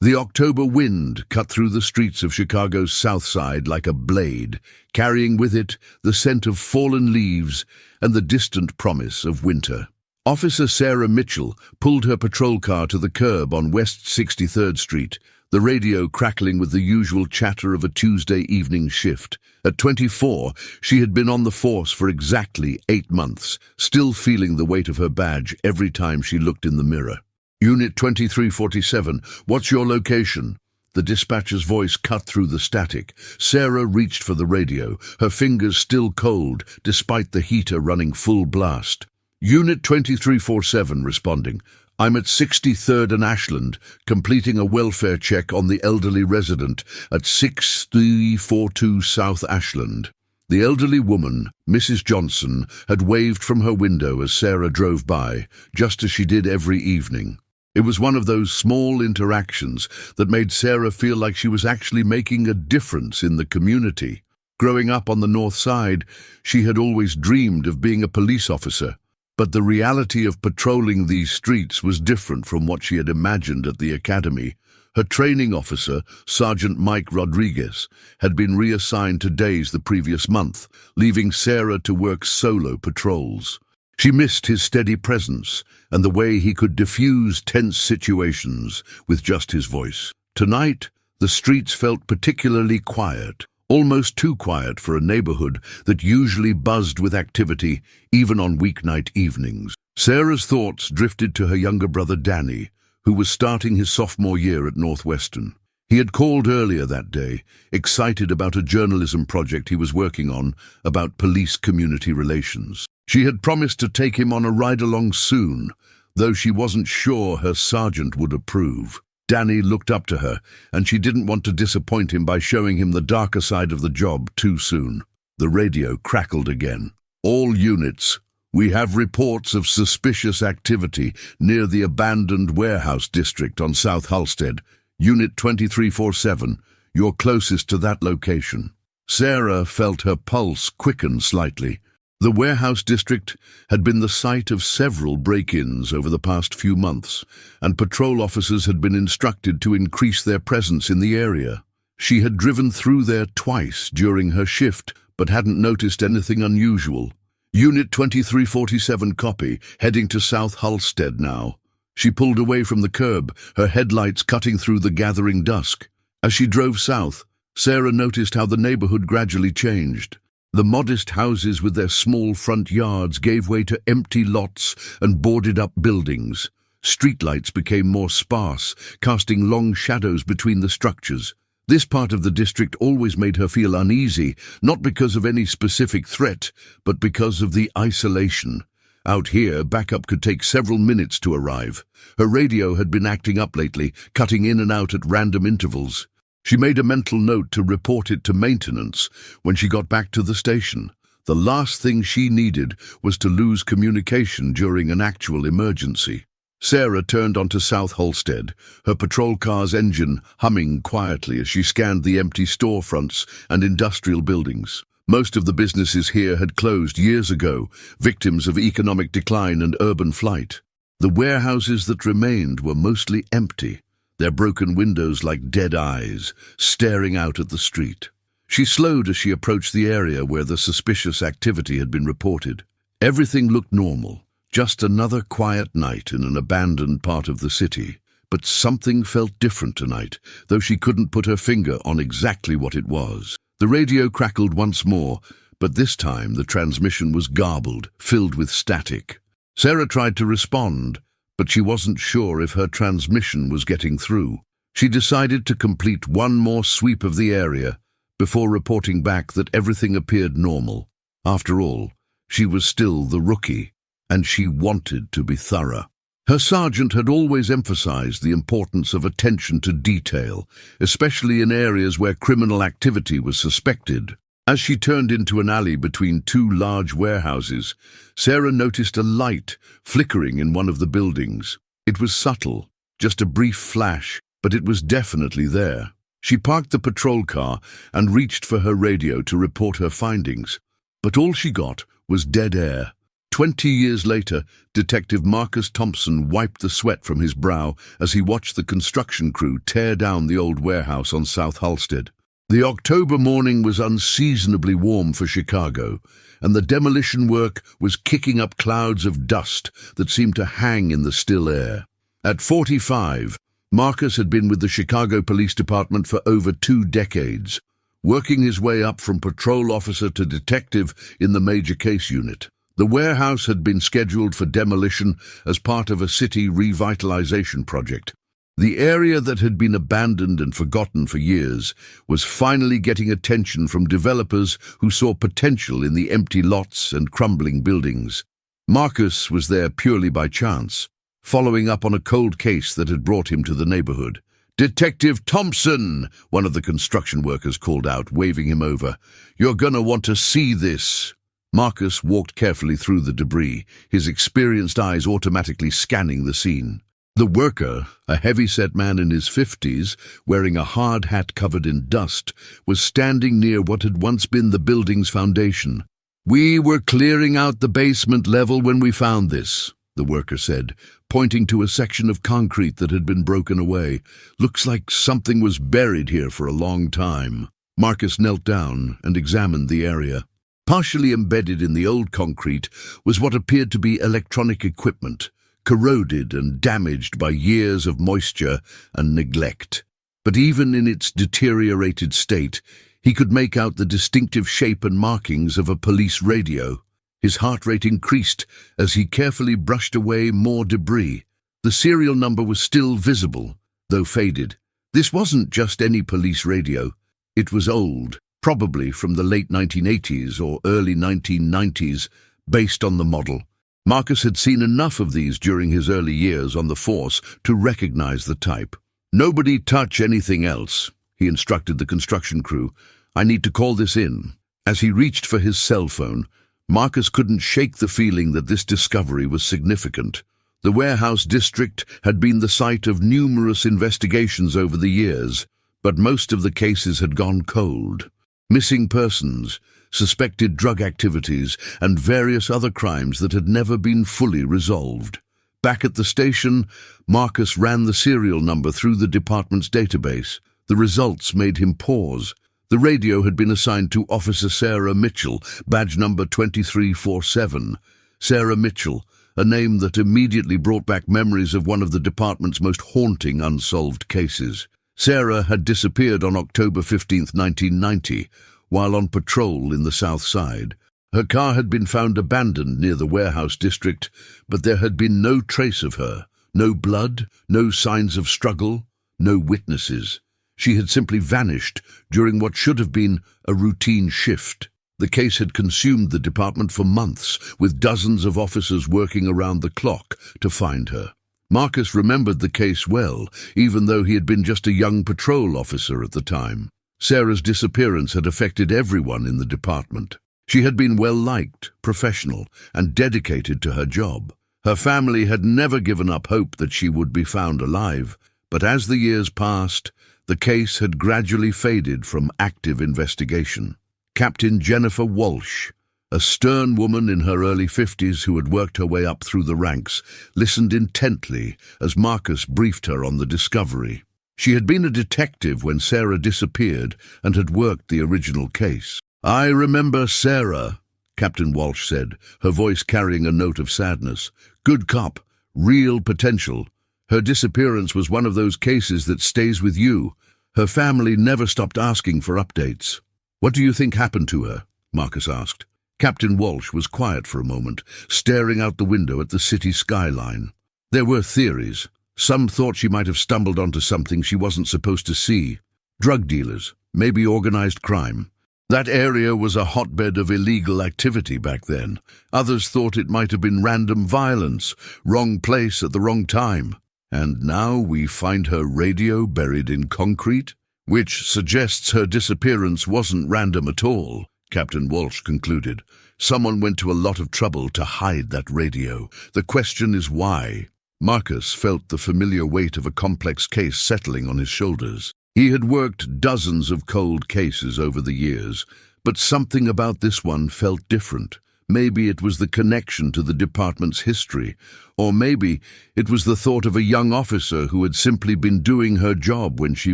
The October wind cut through the streets of Chicago's South Side like a blade, carrying with it the scent of fallen leaves and the distant promise of winter. Officer Sarah Mitchell pulled her patrol car to the curb on West 63rd Street, the radio crackling with the usual chatter of a Tuesday evening shift. At 24, she had been on the force for exactly 8 months, still feeling the weight of her badge every time she looked in the mirror. Unit 2347, what's your location? The dispatcher's voice cut through the static. Sarah reached for the radio, her fingers still cold, despite the heater running full blast. Unit 2347 responding. I'm at 63rd and Ashland, completing a welfare check on the elderly resident at 6342 South Ashland. The elderly woman, Mrs. Johnson, had waved from her window as Sarah drove by, just as she did every evening. It was one of those small interactions that made Sarah feel like she was actually making a difference in the community. Growing up on the North Side, she had always dreamed of being a police officer, but the reality of patrolling these streets was different from what she had imagined at the academy. Her training officer, Sergeant Mike Rodriguez, had been reassigned to days the previous month, leaving Sarah to work solo patrols. She missed his steady presence and the way he could diffuse tense situations with just his voice. Tonight, the streets felt particularly quiet, almost too quiet for a neighborhood that usually buzzed with activity, even on weeknight evenings. Sarah's thoughts drifted to her younger brother Danny, who was starting his sophomore year at Northwestern. He had called earlier that day, excited about a journalism project he was working on about police-community relations. She had promised to take him on a ride-along soon, though she wasn't sure her sergeant would approve. Danny looked up to her, and she didn't want to disappoint him by showing him the darker side of the job too soon. The radio crackled again. All units, we have reports of suspicious activity near the abandoned warehouse district on South Halsted. Unit 2347, you're closest to that location. Sarah felt her pulse quicken slightly. The warehouse district had been the site of several break-ins over the past few months, and patrol officers had been instructed to increase their presence in the area. She had driven through there twice during her shift, but hadn't noticed anything unusual. Unit 2347 copy, heading to South Halsted now. She pulled away from the curb, her headlights cutting through the gathering dusk. As she drove south, Sarah noticed how the neighborhood gradually changed. The modest houses with their small front yards gave way to empty lots and boarded-up buildings. Streetlights became more sparse, casting long shadows between the structures. This part of the district always made her feel uneasy, not because of any specific threat, but because of the isolation. Out here, backup could take several minutes to arrive. Her radio had been acting up lately, cutting in and out at random intervals. She made a mental note to report it to maintenance when she got back to the station. The last thing she needed was to lose communication during an actual emergency. Sarah turned onto South Halsted, her patrol car's engine humming quietly as she scanned the empty storefronts and industrial buildings. Most of the businesses here had closed years ago, victims of economic decline and urban flight. The warehouses that remained were mostly empty, their broken windows like dead eyes, staring out at the street. She slowed as she approached the area where the suspicious activity had been reported. Everything looked normal, just another quiet night in an abandoned part of the city. But something felt different tonight, though she couldn't put her finger on exactly what it was. The radio crackled once more, but this time the transmission was garbled, filled with static. Sarah tried to respond, but she wasn't sure if her transmission was getting through. She decided to complete one more sweep of the area before reporting back that everything appeared normal. After all, she was still the rookie, and she wanted to be thorough. Her sergeant had always emphasized the importance of attention to detail, especially in areas where criminal activity was suspected. As she turned into an alley between two large warehouses, Sarah noticed a light flickering in one of the buildings. It was subtle, just a brief flash, but it was definitely there. She parked the patrol car and reached for her radio to report her findings, but all she got was dead air. 20 years later, Detective Marcus Thompson wiped the sweat from his brow as he watched the construction crew tear down the old warehouse on South Halsted. The October morning was unseasonably warm for Chicago, and the demolition work was kicking up clouds of dust that seemed to hang in the still air. At 45, Marcus had been with the Chicago Police Department for over 2 decades, working his way up from patrol officer to detective in the major case unit. The warehouse had been scheduled for demolition as part of a city revitalization project. The area that had been abandoned and forgotten for years was finally getting attention from developers who saw potential in the empty lots and crumbling buildings. Marcus was there purely by chance, following up on a cold case that had brought him to the neighborhood. "Detective Thompson," one of the construction workers called out, waving him over. "You're gonna want to see this." Marcus walked carefully through the debris, his experienced eyes automatically scanning the scene. The worker, a heavy-set man in his 50s, wearing a hard hat covered in dust, was standing near what had once been the building's foundation. "We were clearing out the basement level when we found this," the worker said, pointing to a section of concrete that had been broken away. "Looks like something was buried here for a long time." Marcus knelt down and examined the area. Partially embedded in the old concrete was what appeared to be electronic equipment, corroded and damaged by years of moisture and neglect. But even in its deteriorated state, he could make out the distinctive shape and markings of a police radio. His heart rate increased as he carefully brushed away more debris. The serial number was still visible, though faded. This wasn't just any police radio. It was old, probably from the late 1980s or early 1990s, based on the model. Marcus had seen enough of these during his early years on the force to recognize the type. "Nobody touch anything else," he instructed the construction crew. "I need to call this in." As he reached for his cell phone, Marcus couldn't shake the feeling that this discovery was significant. The warehouse district had been the site of numerous investigations over the years, but most of the cases had gone cold. Missing persons, suspected drug activities, and various other crimes that had never been fully resolved. Back at the station, Marcus ran the serial number through the department's database. The results made him pause. The radio had been assigned to Officer Sarah Mitchell, badge number 2347. Sarah Mitchell, a name that immediately brought back memories of one of the department's most haunting unsolved cases. Sarah had disappeared on October 15, 1990, while on patrol in the South Side. Her car had been found abandoned near the warehouse district, but there had been no trace of her. No blood, no signs of struggle, no witnesses. She had simply vanished during what should have been a routine shift. The case had consumed the department for months, with dozens of officers working around the clock to find her. Marcus remembered the case well, even though he had been just a young patrol officer at the time. Sarah's disappearance had affected everyone in the department. She had been well-liked, professional, and dedicated to her job. Her family had never given up hope that she would be found alive, but as the years passed, the case had gradually faded from active investigation. Captain Jennifer Walsh, a stern woman in her early 50s who had worked her way up through the ranks, listened intently as Marcus briefed her on the discovery. She had been a detective when Sarah disappeared and had worked the original case. "I remember Sarah," Captain Walsh said, her voice carrying a note of sadness. "Good cop, real potential. Her disappearance was one of those cases that stays with you. Her family never stopped asking for updates." "What do you think happened to her?" Marcus asked. Captain Walsh was quiet for a moment, staring out the window at the city skyline. There were theories. Some thought she might have stumbled onto something she wasn't supposed to see. Drug dealers, maybe organized crime. That area was a hotbed of illegal activity back then. Others thought it might have been random violence, wrong place at the wrong time. And now we find her radio buried in concrete, which suggests her disappearance wasn't random at all, Captain Walsh concluded. Someone went to a lot of trouble to hide that radio. The question is why? Marcus felt the familiar weight of a complex case settling on his shoulders. He had worked dozens of cold cases over the years, but something about this one felt different, Maybe it was the connection to the department's history, or maybe it was the thought of a young officer who had simply been doing her job when she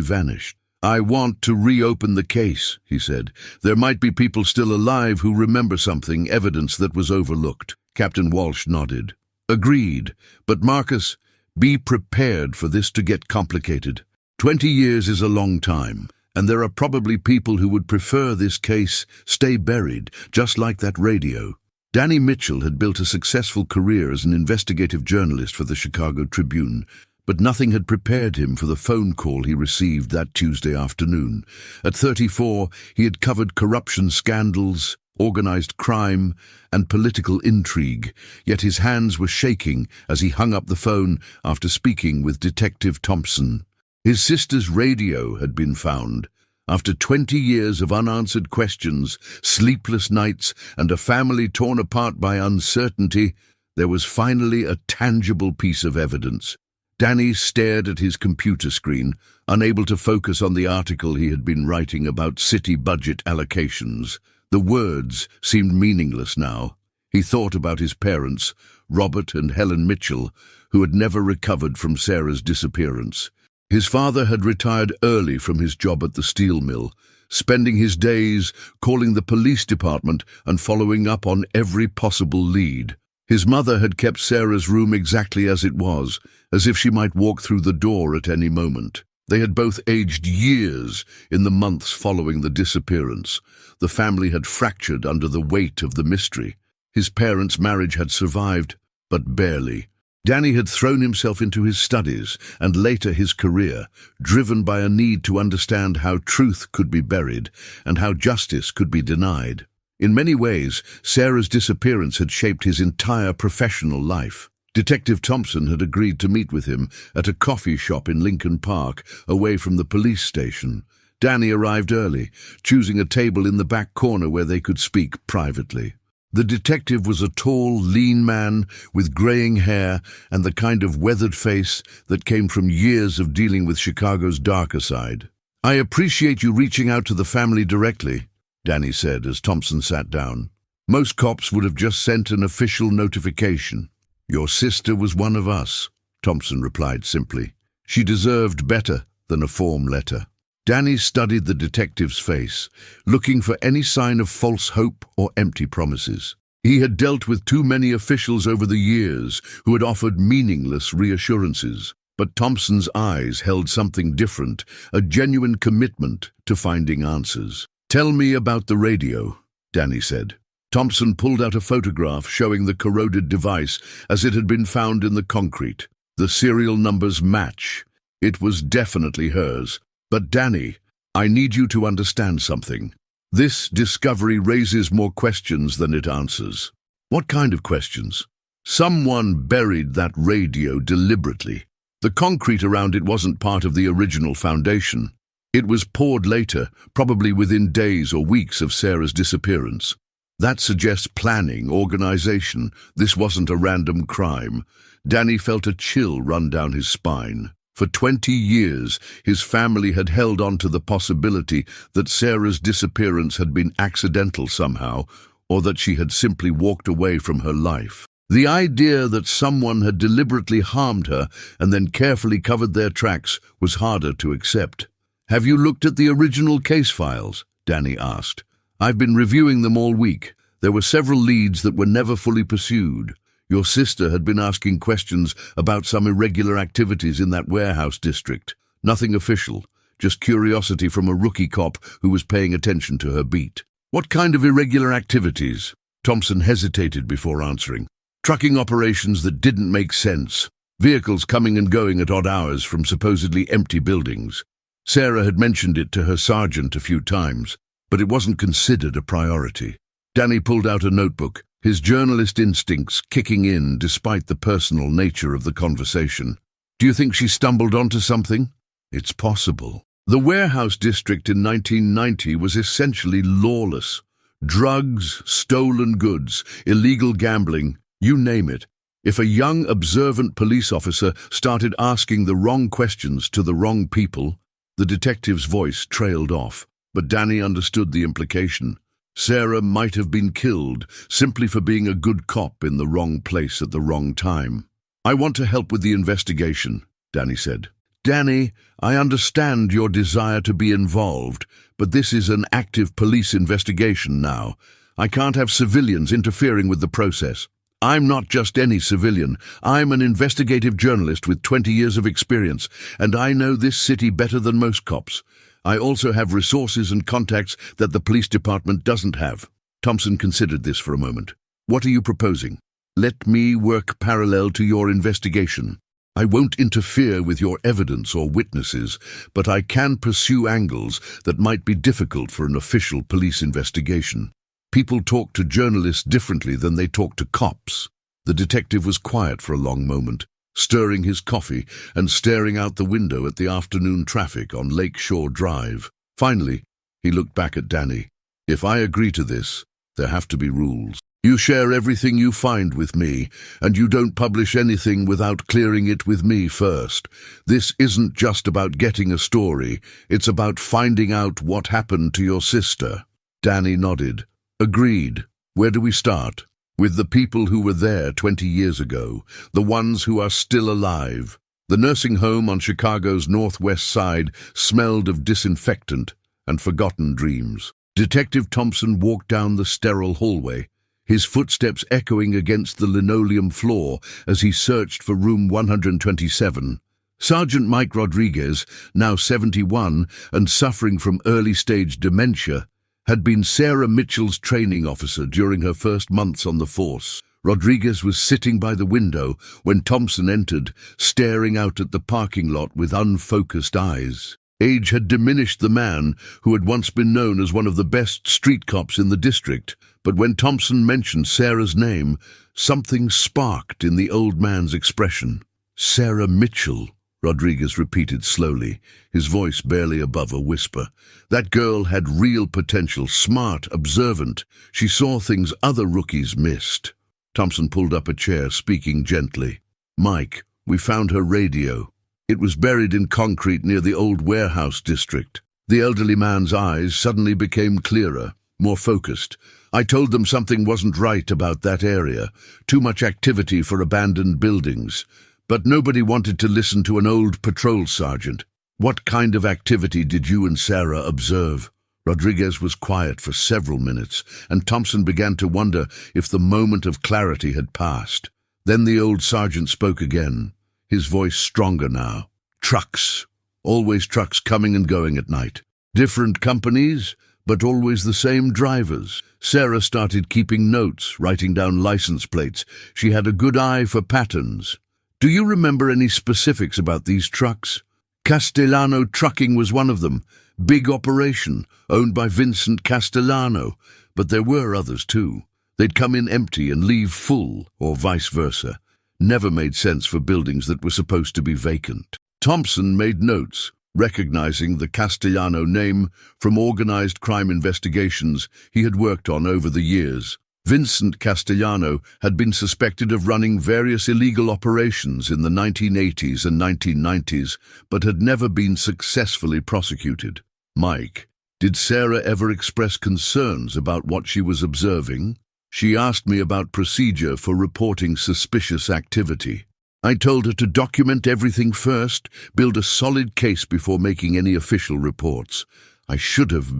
vanished. "I want to reopen the case," he said. "There might be people still alive who remember something, evidence that was overlooked." Captain Walsh nodded. "Agreed. But Marcus, be prepared for this to get complicated. 20 years is a long time, and there are probably people who would prefer this case stay buried, just like that radio." Danny Mitchell had built a successful career as an investigative journalist for the Chicago Tribune, but nothing had prepared him for the phone call he received that Tuesday afternoon. At 34, he had covered corruption scandals, organized crime, and political intrigue, yet his hands were shaking as he hung up the phone after speaking with Detective Thompson. His sister's radio had been found. After 20 years of unanswered questions, sleepless nights, and a family torn apart by uncertainty, there was finally a tangible piece of evidence. Danny stared at his computer screen, unable to focus on the article he had been writing about city budget allocations. The words seemed meaningless now. He thought about his parents, Robert and Helen Mitchell, who had never recovered from Sarah's disappearance. His father had retired early from his job at the steel mill, spending his days calling the police department and following up on every possible lead. His mother had kept Sarah's room exactly as it was, as if she might walk through the door at any moment. They had both aged years in the months following the disappearance. The family had fractured under the weight of the mystery. His parents' marriage had survived, but barely. Danny had thrown himself into his studies and later his career, driven by a need to understand how truth could be buried and how justice could be denied. In many ways, Sarah's disappearance had shaped his entire professional life. Detective Thompson had agreed to meet with him at a coffee shop in Lincoln Park, away from the police station. Danny arrived early, choosing a table in the back corner where they could speak privately. The detective was a tall, lean man with graying hair and the kind of weathered face that came from years of dealing with Chicago's darker side. "I appreciate you reaching out to the family directly," Danny said as Thompson sat down. "Most cops would have just sent an official notification." "Your sister was one of us," Thompson replied simply. "She deserved better than a form letter." Danny studied the detective's face, looking for any sign of false hope or empty promises. He had dealt with too many officials over the years who had offered meaningless reassurances. But Thompson's eyes held something different, a genuine commitment to finding answers. "Tell me about the radio," Danny said. Thompson pulled out a photograph showing the corroded device as it had been found in the concrete. The serial numbers match. It was definitely hers. "But Danny, I need you to understand something. This discovery raises more questions than it answers." "What kind of questions?" "Someone buried that radio deliberately. The concrete around it wasn't part of the original foundation. It was poured later, probably within days or weeks of Sarah's disappearance. That suggests planning, organization. This wasn't a random crime." Danny felt a chill run down his spine. For 20 years, his family had held on to the possibility that Sarah's disappearance had been accidental somehow, or that she had simply walked away from her life. The idea that someone had deliberately harmed her and then carefully covered their tracks was harder to accept. "Have you looked at the original case files?" Danny asked. "I've been reviewing them all week. There were several leads that were never fully pursued. Your sister had been asking questions about some irregular activities in that warehouse district. Nothing official, just curiosity from a rookie cop who was paying attention to her beat." "What kind of irregular activities?" Thompson hesitated before answering. "Trucking operations that didn't make sense. Vehicles coming and going at odd hours from supposedly empty buildings. Sarah had mentioned it to her sergeant a few times, but it wasn't considered a priority." Danny pulled out a notebook, his journalist instincts kicking in despite the personal nature of the conversation. "Do you think she stumbled onto something?" "It's possible. The warehouse district in 1990 was essentially lawless. Drugs, stolen goods, illegal gambling, you name it. If a young, observant police officer started asking the wrong questions to the wrong people," the detective's voice trailed off, but Danny understood the implication. Sarah might have been killed simply for being a good cop in the wrong place at the wrong time. "I want to help with the investigation," Danny said. "Danny, I understand your desire to be involved, but this is an active police investigation now. I can't have civilians interfering with the process. I'm not just any civilian. I'm an investigative journalist with 20 years of experience, and I know this city better than most cops. I also have resources and contacts that the police department doesn't have." Thompson considered this for a moment. "What are you proposing?" "Let me work parallel to your investigation. I won't interfere with your evidence or witnesses, but I can pursue angles that might be difficult for an official police investigation. People talk to journalists differently than they talk to cops." The detective was quiet for a long moment, stirring his coffee and staring out the window at the afternoon traffic on Lakeshore Drive. Finally, he looked back at Danny. "If I agree to this, there have to be rules. You share everything you find with me, and you don't publish anything without clearing it with me first. This isn't just about getting a story, it's about finding out what happened to your sister." Danny nodded. "Agreed. Where do we start?" "With the people who were there 20 years ago, the ones who are still alive." The nursing home on Chicago's northwest side smelled of disinfectant and forgotten dreams. Detective Thompson walked down the sterile hallway, his footsteps echoing against the linoleum floor as he searched for room 127. Sergeant Mike Rodriguez, now 71 and suffering from early-stage dementia, had been Sarah Mitchell's training officer during her first months on the force. Rodriguez was sitting by the window when Thompson entered, staring out at the parking lot with unfocused eyes. Age had diminished the man who had once been known as one of the best street cops in the district, but when Thompson mentioned Sarah's name, something sparked in the old man's expression. "Sarah Mitchell," Rodriguez repeated slowly, his voice barely above a whisper. "That girl had real potential, smart, observant. She saw things other rookies missed." Thompson pulled up a chair, speaking gently. "Mike, we found her radio. It was buried in concrete near the old warehouse district." The elderly man's eyes suddenly became clearer, more focused. "I told them something wasn't right about that area. Too much activity for abandoned buildings. But nobody wanted to listen to an old patrol sergeant." "What kind of activity did you and Sarah observe?" Rodriguez was quiet for several minutes, and Thompson began to wonder if the moment of clarity had passed. Then the old sergeant spoke again, his voice stronger now. "Trucks. Always trucks coming and going at night. Different companies, but always the same drivers. Sarah started keeping notes, writing down license plates. She had a good eye for patterns." "Do you remember any specifics about these trucks?" "Castellano Trucking was one of them. Big operation, owned by Vincent Castellano. But there were others too. They'd come in empty and leave full, or vice versa. Never made sense for buildings that were supposed to be vacant." Thompson made notes, recognizing the Castellano name from organized crime investigations he had worked on over the years. Vincent Castellano had been suspected of running various illegal operations in the 1980s and 1990s, but had never been successfully prosecuted. "Mike, did Sarah ever express concerns about what she was observing?" "She asked me about procedure for reporting suspicious activity. I told her to document everything first, build a solid case before making any official reports. I should have..."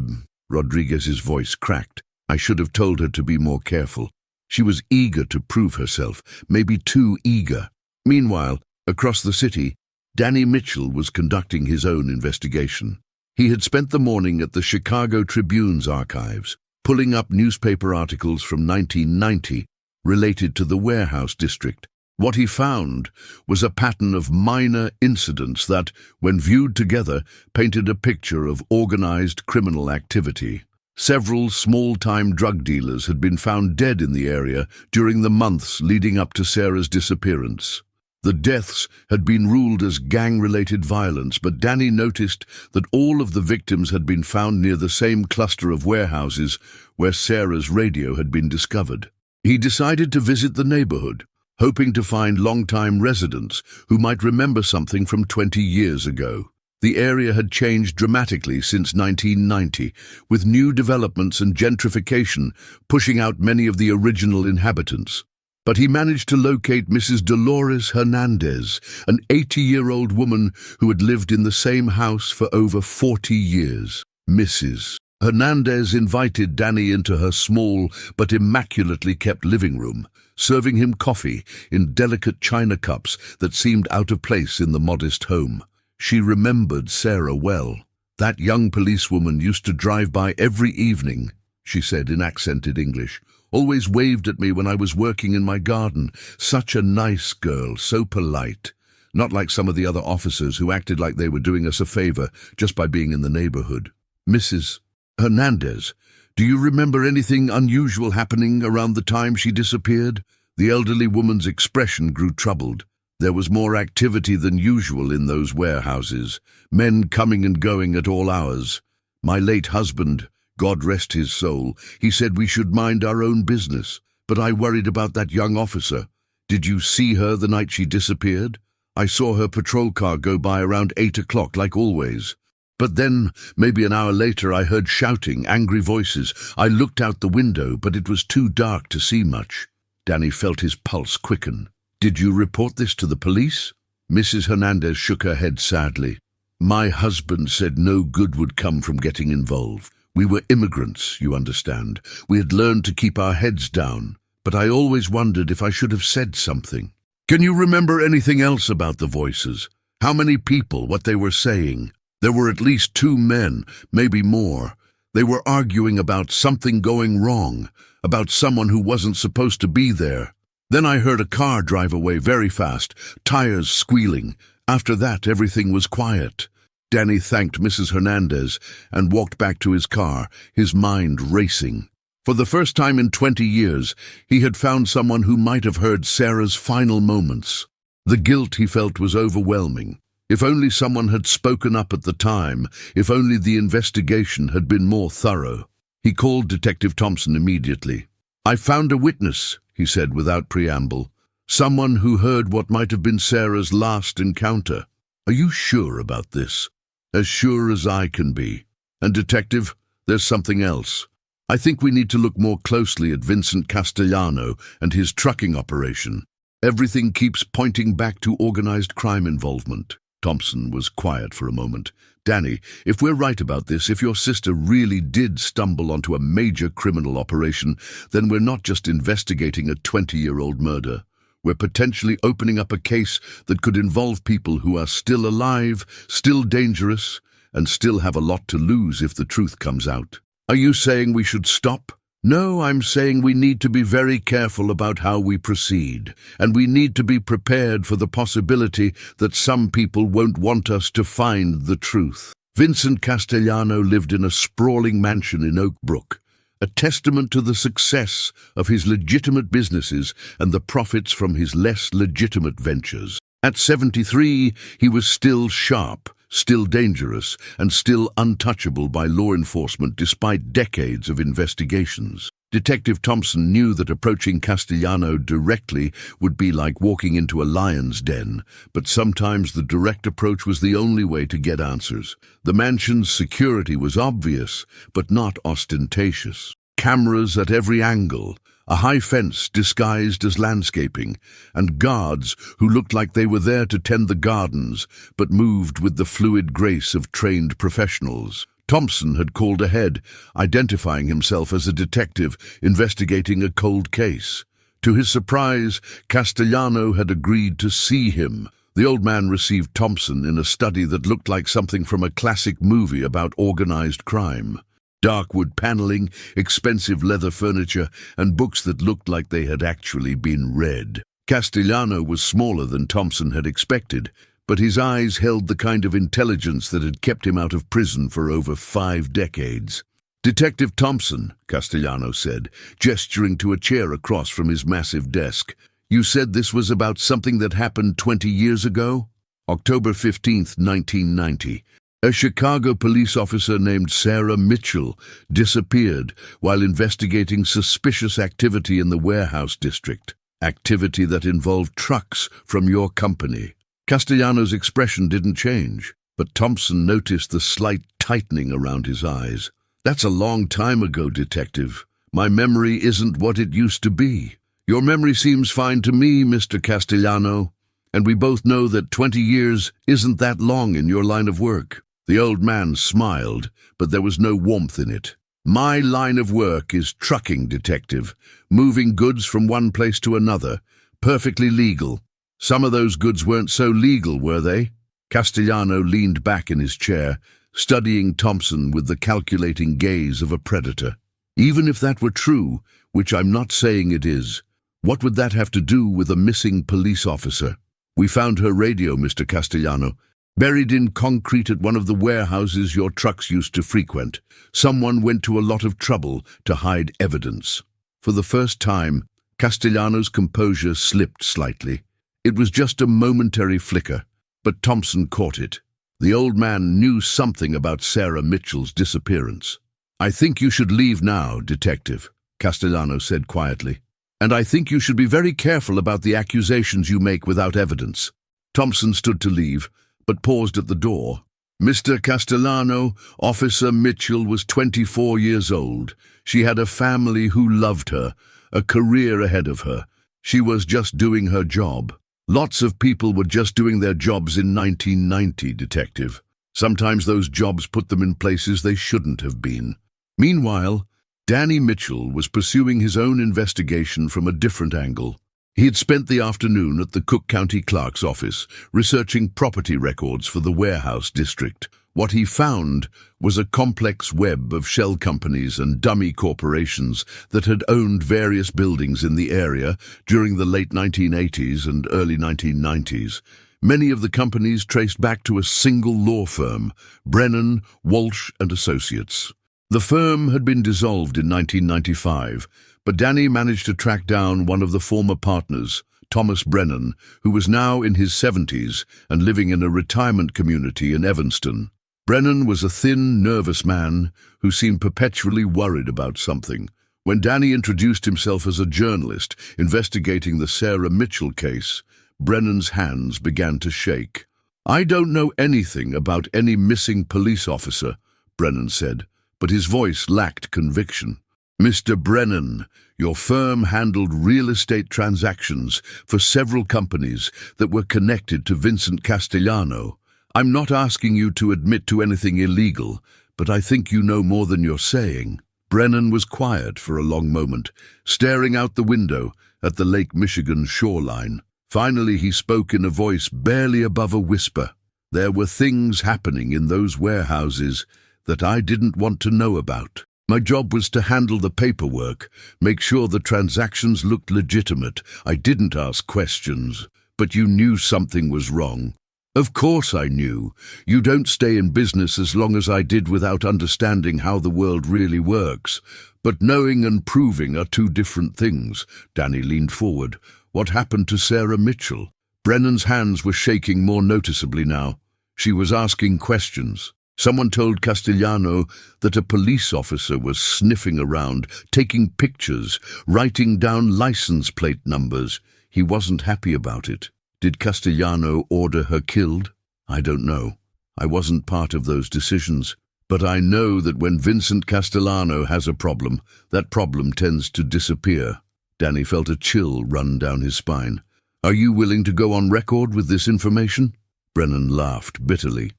Rodriguez's voice cracked. "I should have told her to be more careful. She was eager to prove herself, maybe too eager." Meanwhile, across the city, Danny Mitchell was conducting his own investigation. He had spent the morning at the Chicago Tribune's archives, pulling up newspaper articles from 1990 related to the warehouse district. What he found was a pattern of minor incidents that, when viewed together, painted a picture of organized criminal activity. Several small-time drug dealers had been found dead in the area during the months leading up to Sarah's disappearance. The deaths had been ruled as gang-related violence, but Danny noticed that all of the victims had been found near the same cluster of warehouses where Sarah's radio had been discovered. He decided to visit the neighborhood, hoping to find long-time residents who might remember something from 20 years ago. The area had changed dramatically since 1990, with new developments and gentrification pushing out many of the original inhabitants. But he managed to locate Mrs. Dolores Hernandez, an 80-year-old woman who had lived in the same house for over 40 years. Mrs. Hernandez invited Danny into her small but immaculately kept living room, serving him coffee in delicate china cups that seemed out of place in the modest home. She remembered Sarah well. "That young policewoman used to drive by every evening," she said in accented English. "Always waved at me when I was working in my garden. Such a nice girl, so polite. Not like some of the other officers who acted like they were doing us a favor just by being in the neighborhood." "Mrs. Hernandez, do you remember anything unusual happening around the time she disappeared?" The elderly woman's expression grew troubled. There was more activity than usual in those warehouses, men coming and going at all hours. "My late husband, God rest his soul, he said we should mind our own business, but I worried about that young officer. Did you see her the night she disappeared? I saw her patrol car go by around 8 o'clock like always. But then, maybe an hour later, I heard shouting, angry voices. I looked out the window, but it was too dark to see much." Danny felt his pulse quicken. "Did you report this to the police?" Mrs. Hernandez shook her head sadly. "My husband said no good would come from getting involved. We were immigrants, you understand. We had learned to keep our heads down, but I always wondered if I should have said something." "Can you remember anything else about the voices? How many people, what they were saying?" "There were at least 2 men, maybe more. They were arguing about something going wrong, about someone who wasn't supposed to be there. Then I heard a car drive away very fast, tires squealing. After that, everything was quiet." Danny thanked Mrs. Hernandez and walked back to his car, his mind racing. For the first time in 20 years, he had found someone who might have heard Sarah's final moments. The guilt he felt was overwhelming. If only someone had spoken up at the time, if only the investigation had been more thorough. He called Detective Thompson immediately. "I found a witness," he said without preamble. "Someone who heard what might have been Sarah's last encounter." "Are you sure about this?" "As sure as I can be. And Detective, there's something else. I think we need to look more closely at Vincent Castellano and his trucking operation. Everything keeps pointing back to organized crime involvement." Thompson was quiet for a moment. "Danny, if we're right about this, if your sister really did stumble onto a major criminal operation, then we're not just investigating a 20-year-old murder. We're potentially opening up a case that could involve people who are still alive, still dangerous, and still have a lot to lose if the truth comes out." "Are you saying we should stop?" "No, I'm saying we need to be very careful about how we proceed, and we need to be prepared for the possibility that some people won't want us to find the truth." Vincent Castellano lived in a sprawling mansion in Oak Brook, a testament to the success of his legitimate businesses and the profits from his less legitimate ventures. At 73, he was still sharp, still dangerous, and still untouchable by law enforcement despite decades of investigations. Detective Thompson knew that approaching Castellano directly would be like walking into a lion's den, but sometimes the direct approach was the only way to get answers. The mansion's security was obvious, but not ostentatious. Cameras at every angle, a high fence disguised as landscaping, and guards who looked like they were there to tend the gardens, but moved with the fluid grace of trained professionals. Thompson had called ahead, identifying himself as a detective investigating a cold case. To his surprise, Castellano had agreed to see him. The old man received Thompson in a study that looked like something from a classic movie about organized crime. Dark wood paneling, expensive leather furniture, and books that looked like they had actually been read. Castellano was smaller than Thompson had expected, but his eyes held the kind of intelligence that had kept him out of prison for over 5 decades. "Detective Thompson," Castellano said, gesturing to a chair across from his massive desk, "you said this was about something that happened 20 years ago?" October 15th, 1990. A Chicago police officer named Sarah Mitchell disappeared while investigating suspicious activity in the warehouse district, activity that involved trucks from your company. Castellano's expression didn't change, but Thompson noticed the slight tightening around his eyes. "That's a long time ago, Detective. My memory isn't what it used to be. Your memory seems fine to me, Mr. Castellano, and we both know that 20 years isn't that long in your line of work." The old man smiled, but there was no warmth in it. "My line of work is trucking, Detective, moving goods from one place to another, perfectly legal. Some of those goods weren't so legal, were they?" Castellano leaned back in his chair, studying Thompson with the calculating gaze of a predator. "Even if that were true, which I'm not saying it is, what would that have to do with a missing police officer?" "We found her radio, Mr. Castellano, buried in concrete at one of the warehouses your trucks used to frequent. Someone went to a lot of trouble to hide evidence." For the first time, Castellano's composure slipped slightly. It was just a momentary flicker, but Thompson caught it. The old man knew something about Sarah Mitchell's disappearance. "I think you should leave now, Detective," Castellano said quietly. "And I think you should be very careful about the accusations you make without evidence." Thompson stood to leave, but paused at the door. "Mr. Castellano, Officer Mitchell was 24 years old. She had a family who loved her, a career ahead of her. She was just doing her job. Lots of people were just doing their jobs in 1990, Detective. Sometimes those jobs put them in places they shouldn't have been." Meanwhile, Danny Mitchell was pursuing his own investigation from a different angle. He had spent the afternoon at the Cook County Clerk's office, researching property records for the warehouse district. What he found was a complex web of shell companies and dummy corporations that had owned various buildings in the area during the late 1980s and early 1990s. Many of the companies traced back to a single law firm, Brennan, Walsh and Associates. The firm had been dissolved in 1995, but Danny managed to track down one of the former partners, Thomas Brennan, who was now in his 70s and living in a retirement community in Evanston. Brennan was a thin, nervous man who seemed perpetually worried about something. When Danny introduced himself as a journalist investigating the Sarah Mitchell case, Brennan's hands began to shake. "I don't know anything about any missing police officer," Brennan said, but his voice lacked conviction. "Mr. Brennan, your firm handled real estate transactions for several companies that were connected to Vincent Castellano. I'm not asking you to admit to anything illegal, but I think you know more than you're saying." Brennan was quiet for a long moment, staring out the window at the Lake Michigan shoreline. Finally, he spoke in a voice barely above a whisper. "There were things happening in those warehouses that I didn't want to know about. My job was to handle the paperwork, make sure the transactions looked legitimate. I didn't ask questions, but you knew something was wrong." "Of course I knew. You don't stay in business as long as I did without understanding how the world really works. But knowing and proving are two different things." Danny leaned forward. "What happened to Sarah Mitchell?" Brennan's hands were shaking more noticeably now. "She was asking questions. Someone told Castellano that a police officer was sniffing around, taking pictures, writing down license plate numbers. He wasn't happy about it. Did Castellano order her killed? I don't know. I wasn't part of those decisions. But I know that when Vincent Castellano has a problem, that problem tends to disappear." Danny felt a chill run down his spine. "Are you willing to go on record with this information?" Brennan laughed bitterly.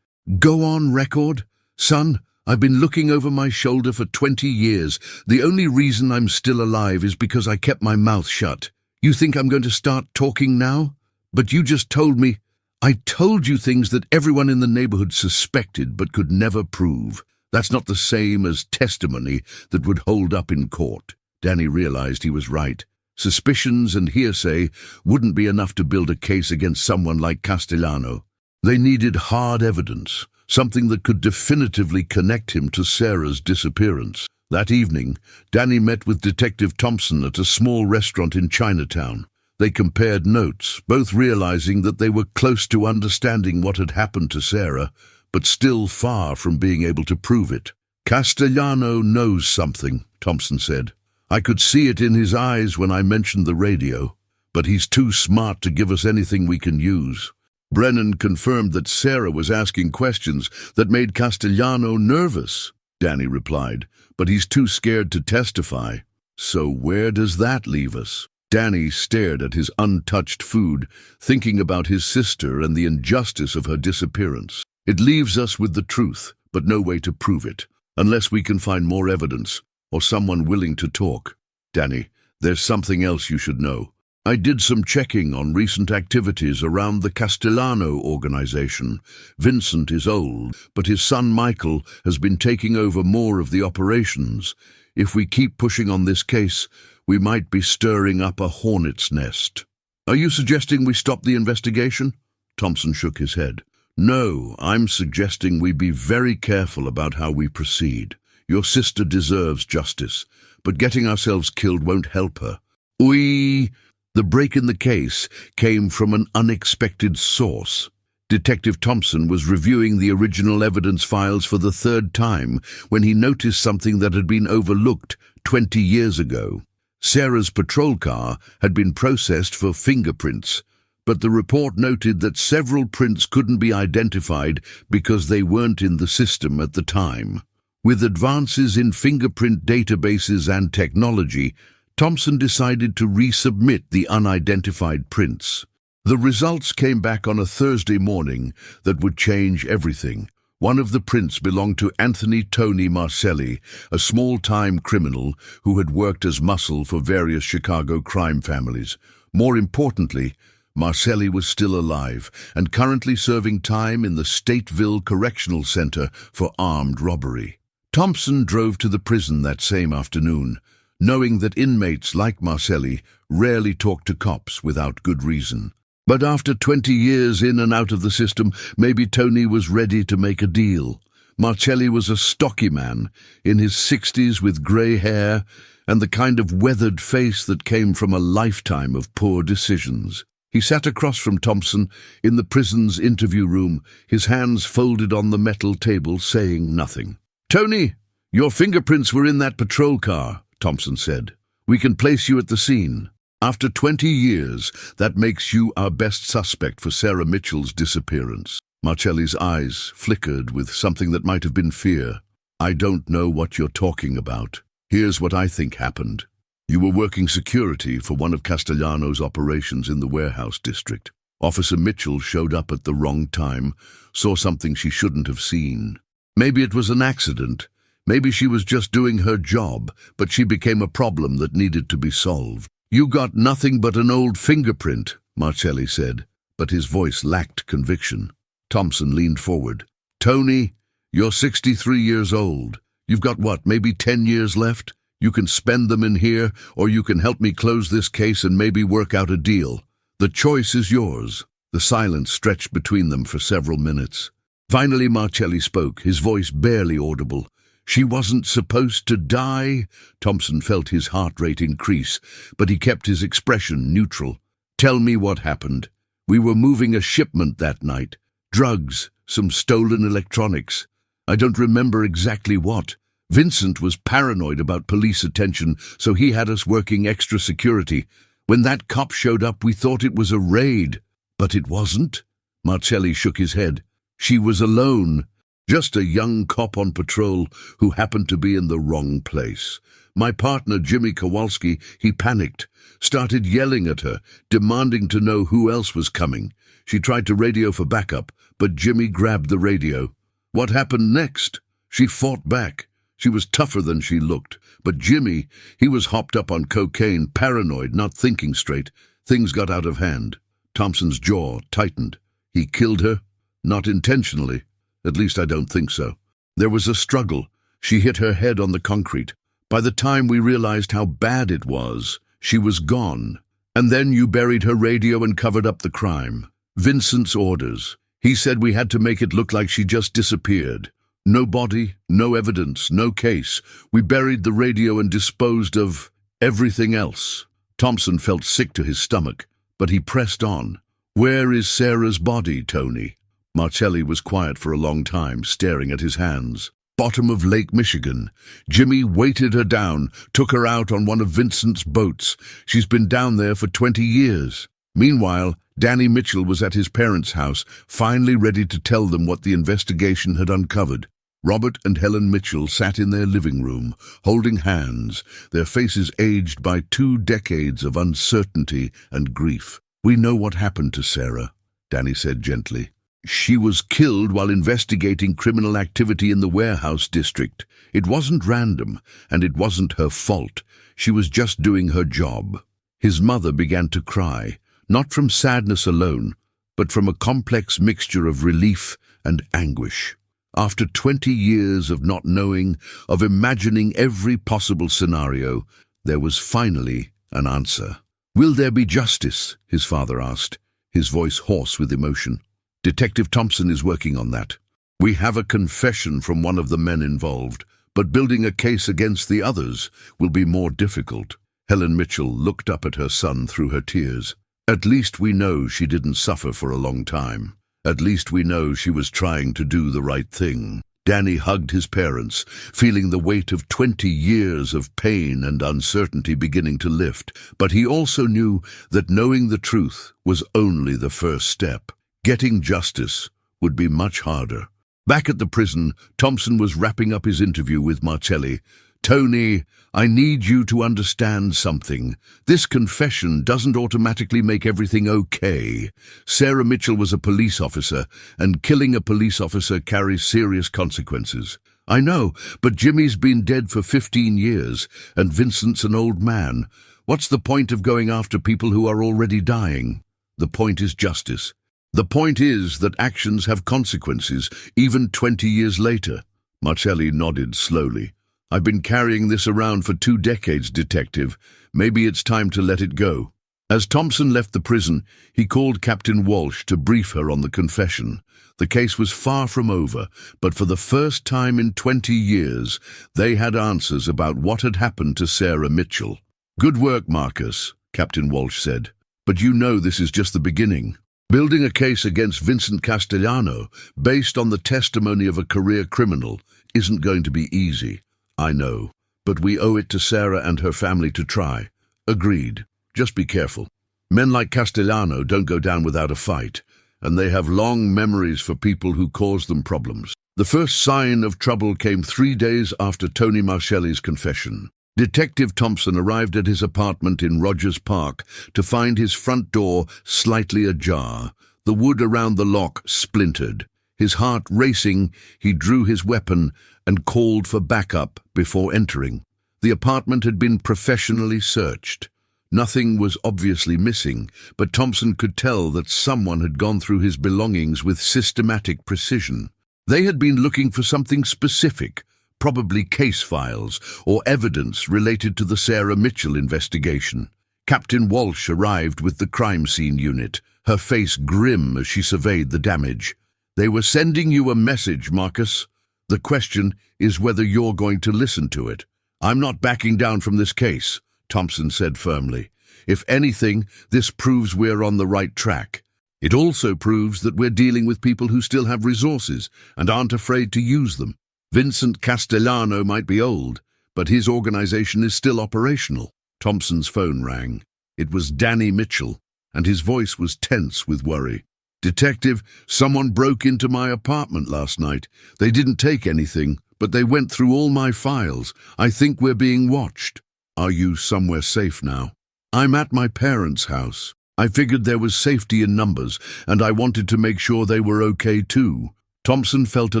"Go on record? Son, I've been looking over my shoulder for 20 years. The only reason I'm still alive is because I kept my mouth shut. You think I'm going to start talking now? But you just told me. I told you things that everyone in the neighborhood suspected but could never prove. That's not the same as testimony that would hold up in court." Danny realized he was right. Suspicions and hearsay wouldn't be enough to build a case against someone like Castellano. They needed hard evidence, something that could definitively connect him to Sarah's disappearance. That evening, Danny met with Detective Thompson at a small restaurant in Chinatown. They compared notes, both realizing that they were close to understanding what had happened to Sarah, but still far from being able to prove it. "Castellano knows something," Thompson said. "I could see it in his eyes when I mentioned the radio, but he's too smart to give us anything we can use. Brennan confirmed that Sarah was asking questions that made Castellano nervous, Danny replied, but he's too scared to testify. So where does that leave us? Danny stared at his untouched food, thinking about his sister and the injustice of her disappearance. It leaves us with the truth, but no way to prove it, unless we can find more evidence, or someone willing to talk. Danny, there's something else you should know. I did some checking on recent activities around the Castellano organization. Vincent is old, but his son Michael has been taking over more of the operations. If we keep pushing on this case, we might be stirring up a hornet's nest. Are you suggesting we stop the investigation? Thompson shook his head. No, I'm suggesting we be very careful about how we proceed. Your sister deserves justice, but getting ourselves killed won't help her. The break in the case came from an unexpected source. Detective Thompson was reviewing the original evidence files for the third time when he noticed something that had been overlooked 20 years ago. Sarah's patrol car had been processed for fingerprints, but the report noted that several prints couldn't be identified because they weren't in the system at the time. With advances in fingerprint databases and technology, Thompson decided to resubmit the unidentified prints. The results came back on a Thursday morning that would change everything. One of the prints belonged to Anthony Tony Marcelli, a small-time criminal who had worked as muscle for various Chicago crime families. More importantly, Marcelli was still alive and currently serving time in the Stateville Correctional Center for armed robbery. Thompson drove to the prison that same afternoon, knowing that inmates like Marcelli rarely talk to cops without good reason. But after 20 years in and out of the system, maybe Tony was ready to make a deal. Marcelli was a stocky man, in his 60s with grey hair and the kind of weathered face that came from a lifetime of poor decisions. He sat across from Thompson in the prison's interview room, his hands folded on the metal table, saying nothing. "Tony, your fingerprints were in that patrol car," Thompson said. "We can place you at the scene. After 20 years, that makes you our best suspect for Sarah Mitchell's disappearance." Marcelli's eyes flickered with something that might have been fear. "I don't know what you're talking about. Here's what I think happened. You were working security for one of Castellano's operations in the warehouse district. Officer Mitchell showed up at the wrong time, saw something she shouldn't have seen. Maybe it was an accident. Maybe she was just doing her job, but she became a problem that needed to be solved. You got nothing but an old fingerprint," Marcelli said, but his voice lacked conviction. Thompson leaned forward. "Tony, you're 63 years old. You've got what, maybe 10 years left? You can spend them in here, or you can help me close this case and maybe work out a deal. The choice is yours." The silence stretched between them for several minutes. Finally, Marcelli spoke, his voice barely audible. "She wasn't supposed to die?" Thompson felt his heart rate increase, but he kept his expression neutral. "Tell me what happened." "We were moving a shipment that night. Drugs, some stolen electronics. I don't remember exactly what. Vincent was paranoid about police attention, so he had us working extra security. When that cop showed up, we thought it was a raid. But it wasn't." Marcelli shook his head. "She was alone. Just a young cop on patrol who happened to be in the wrong place. My partner, Jimmy Kowalski, he panicked, started yelling at her, demanding to know who else was coming. She tried to radio for backup, but Jimmy grabbed the radio. What happened next? She fought back. She was tougher than she looked. But Jimmy, he was hopped up on cocaine, paranoid, not thinking straight. Things got out of hand." Thompson's jaw tightened. "He killed her? Not intentionally. At least I don't think so. There was a struggle. She hit her head on the concrete. By the time we realized how bad it was, she was gone. And then you buried her radio and covered up the crime. Vincent's orders. He said we had to make it look like she just disappeared. No body, no evidence, no case. We buried the radio and disposed of everything else." Thompson felt sick to his stomach, but he pressed on. "Where is Sarah's body, Tony?" Marcelli was quiet for a long time, staring at his hands. "Bottom of Lake Michigan. Jimmy weighted her down, took her out on one of Vincent's boats. She's been down there for 20 years. Meanwhile, Danny Mitchell was at his parents' house, finally ready to tell them what the investigation had uncovered. Robert and Helen Mitchell sat in their living room, holding hands, their faces aged by 2 decades of uncertainty and grief. "We know what happened to Sarah," Danny said gently. "She was killed while investigating criminal activity in the warehouse district. It wasn't random, and it wasn't her fault. She was just doing her job." His mother began to cry, not from sadness alone, but from a complex mixture of relief and anguish. After 20 years of not knowing, of imagining every possible scenario, there was finally an answer. "Will there be justice?" his father asked, his voice hoarse with emotion. "Detective Thompson is working on that. We have a confession from one of the men involved, but building a case against the others will be more difficult." Helen Mitchell looked up at her son through her tears. "At least we know she didn't suffer for a long time. At least we know she was trying to do the right thing." Danny hugged his parents, feeling the weight of 20 years of pain and uncertainty beginning to lift. But he also knew that knowing the truth was only the first step. Getting justice would be much harder. Back at the prison, Thompson was wrapping up his interview with Marcelli. "Tony, I need you to understand something. This confession doesn't automatically make everything okay. Sarah Mitchell was a police officer, and killing a police officer carries serious consequences. I know, but Jimmy's been dead for 15 years, and Vincent's an old man. What's the point of going after people who are already dying? The point is justice. The point is that actions have consequences, even 20 years later." Marcelli nodded slowly. "I've been carrying this around for 2 decades, Detective. Maybe it's time to let it go." As Thompson left the prison, he called Captain Walsh to brief her on the confession. The case was far from over, but for the first time in 20 years, they had answers about what had happened to Sarah Mitchell. "Good work, Marcus," Captain Walsh said. "But you know this is just the beginning. Building a case against Vincent Castellano, based on the testimony of a career criminal, isn't going to be easy. I know, but we owe it to Sarah and her family to try." "Agreed. Just be careful. Men like Castellano don't go down without a fight, and they have long memories for people who cause them problems." The first sign of trouble came 3 days after Tony Marcelli's confession. Detective Thompson arrived at his apartment in Rogers Park to find his front door slightly ajar. The wood around the lock splintered. His heart racing, he drew his weapon and called for backup before entering. The apartment had been professionally searched. Nothing was obviously missing, but Thompson could tell that someone had gone through his belongings with systematic precision. They had been looking for something specific, probably case files or evidence related to the Sarah Mitchell investigation. Captain Walsh arrived with the crime scene unit, her face grim as she surveyed the damage. "They were sending you a message, Marcus. The question is whether you're going to listen to it." "I'm not backing down from this case," Thompson said firmly. "If anything, this proves we're on the right track. It also proves that we're dealing with people who still have resources and aren't afraid to use them. Vincent Castellano might be old, but his organization is still operational." Thompson's phone rang. It was Danny Mitchell, and his voice was tense with worry. "Detective, someone broke into my apartment last night. They didn't take anything, but they went through all my files. I think we're being watched." "Are you somewhere safe now?" "I'm at my parents' house. I figured there was safety in numbers, and I wanted to make sure they were okay too." Thompson felt a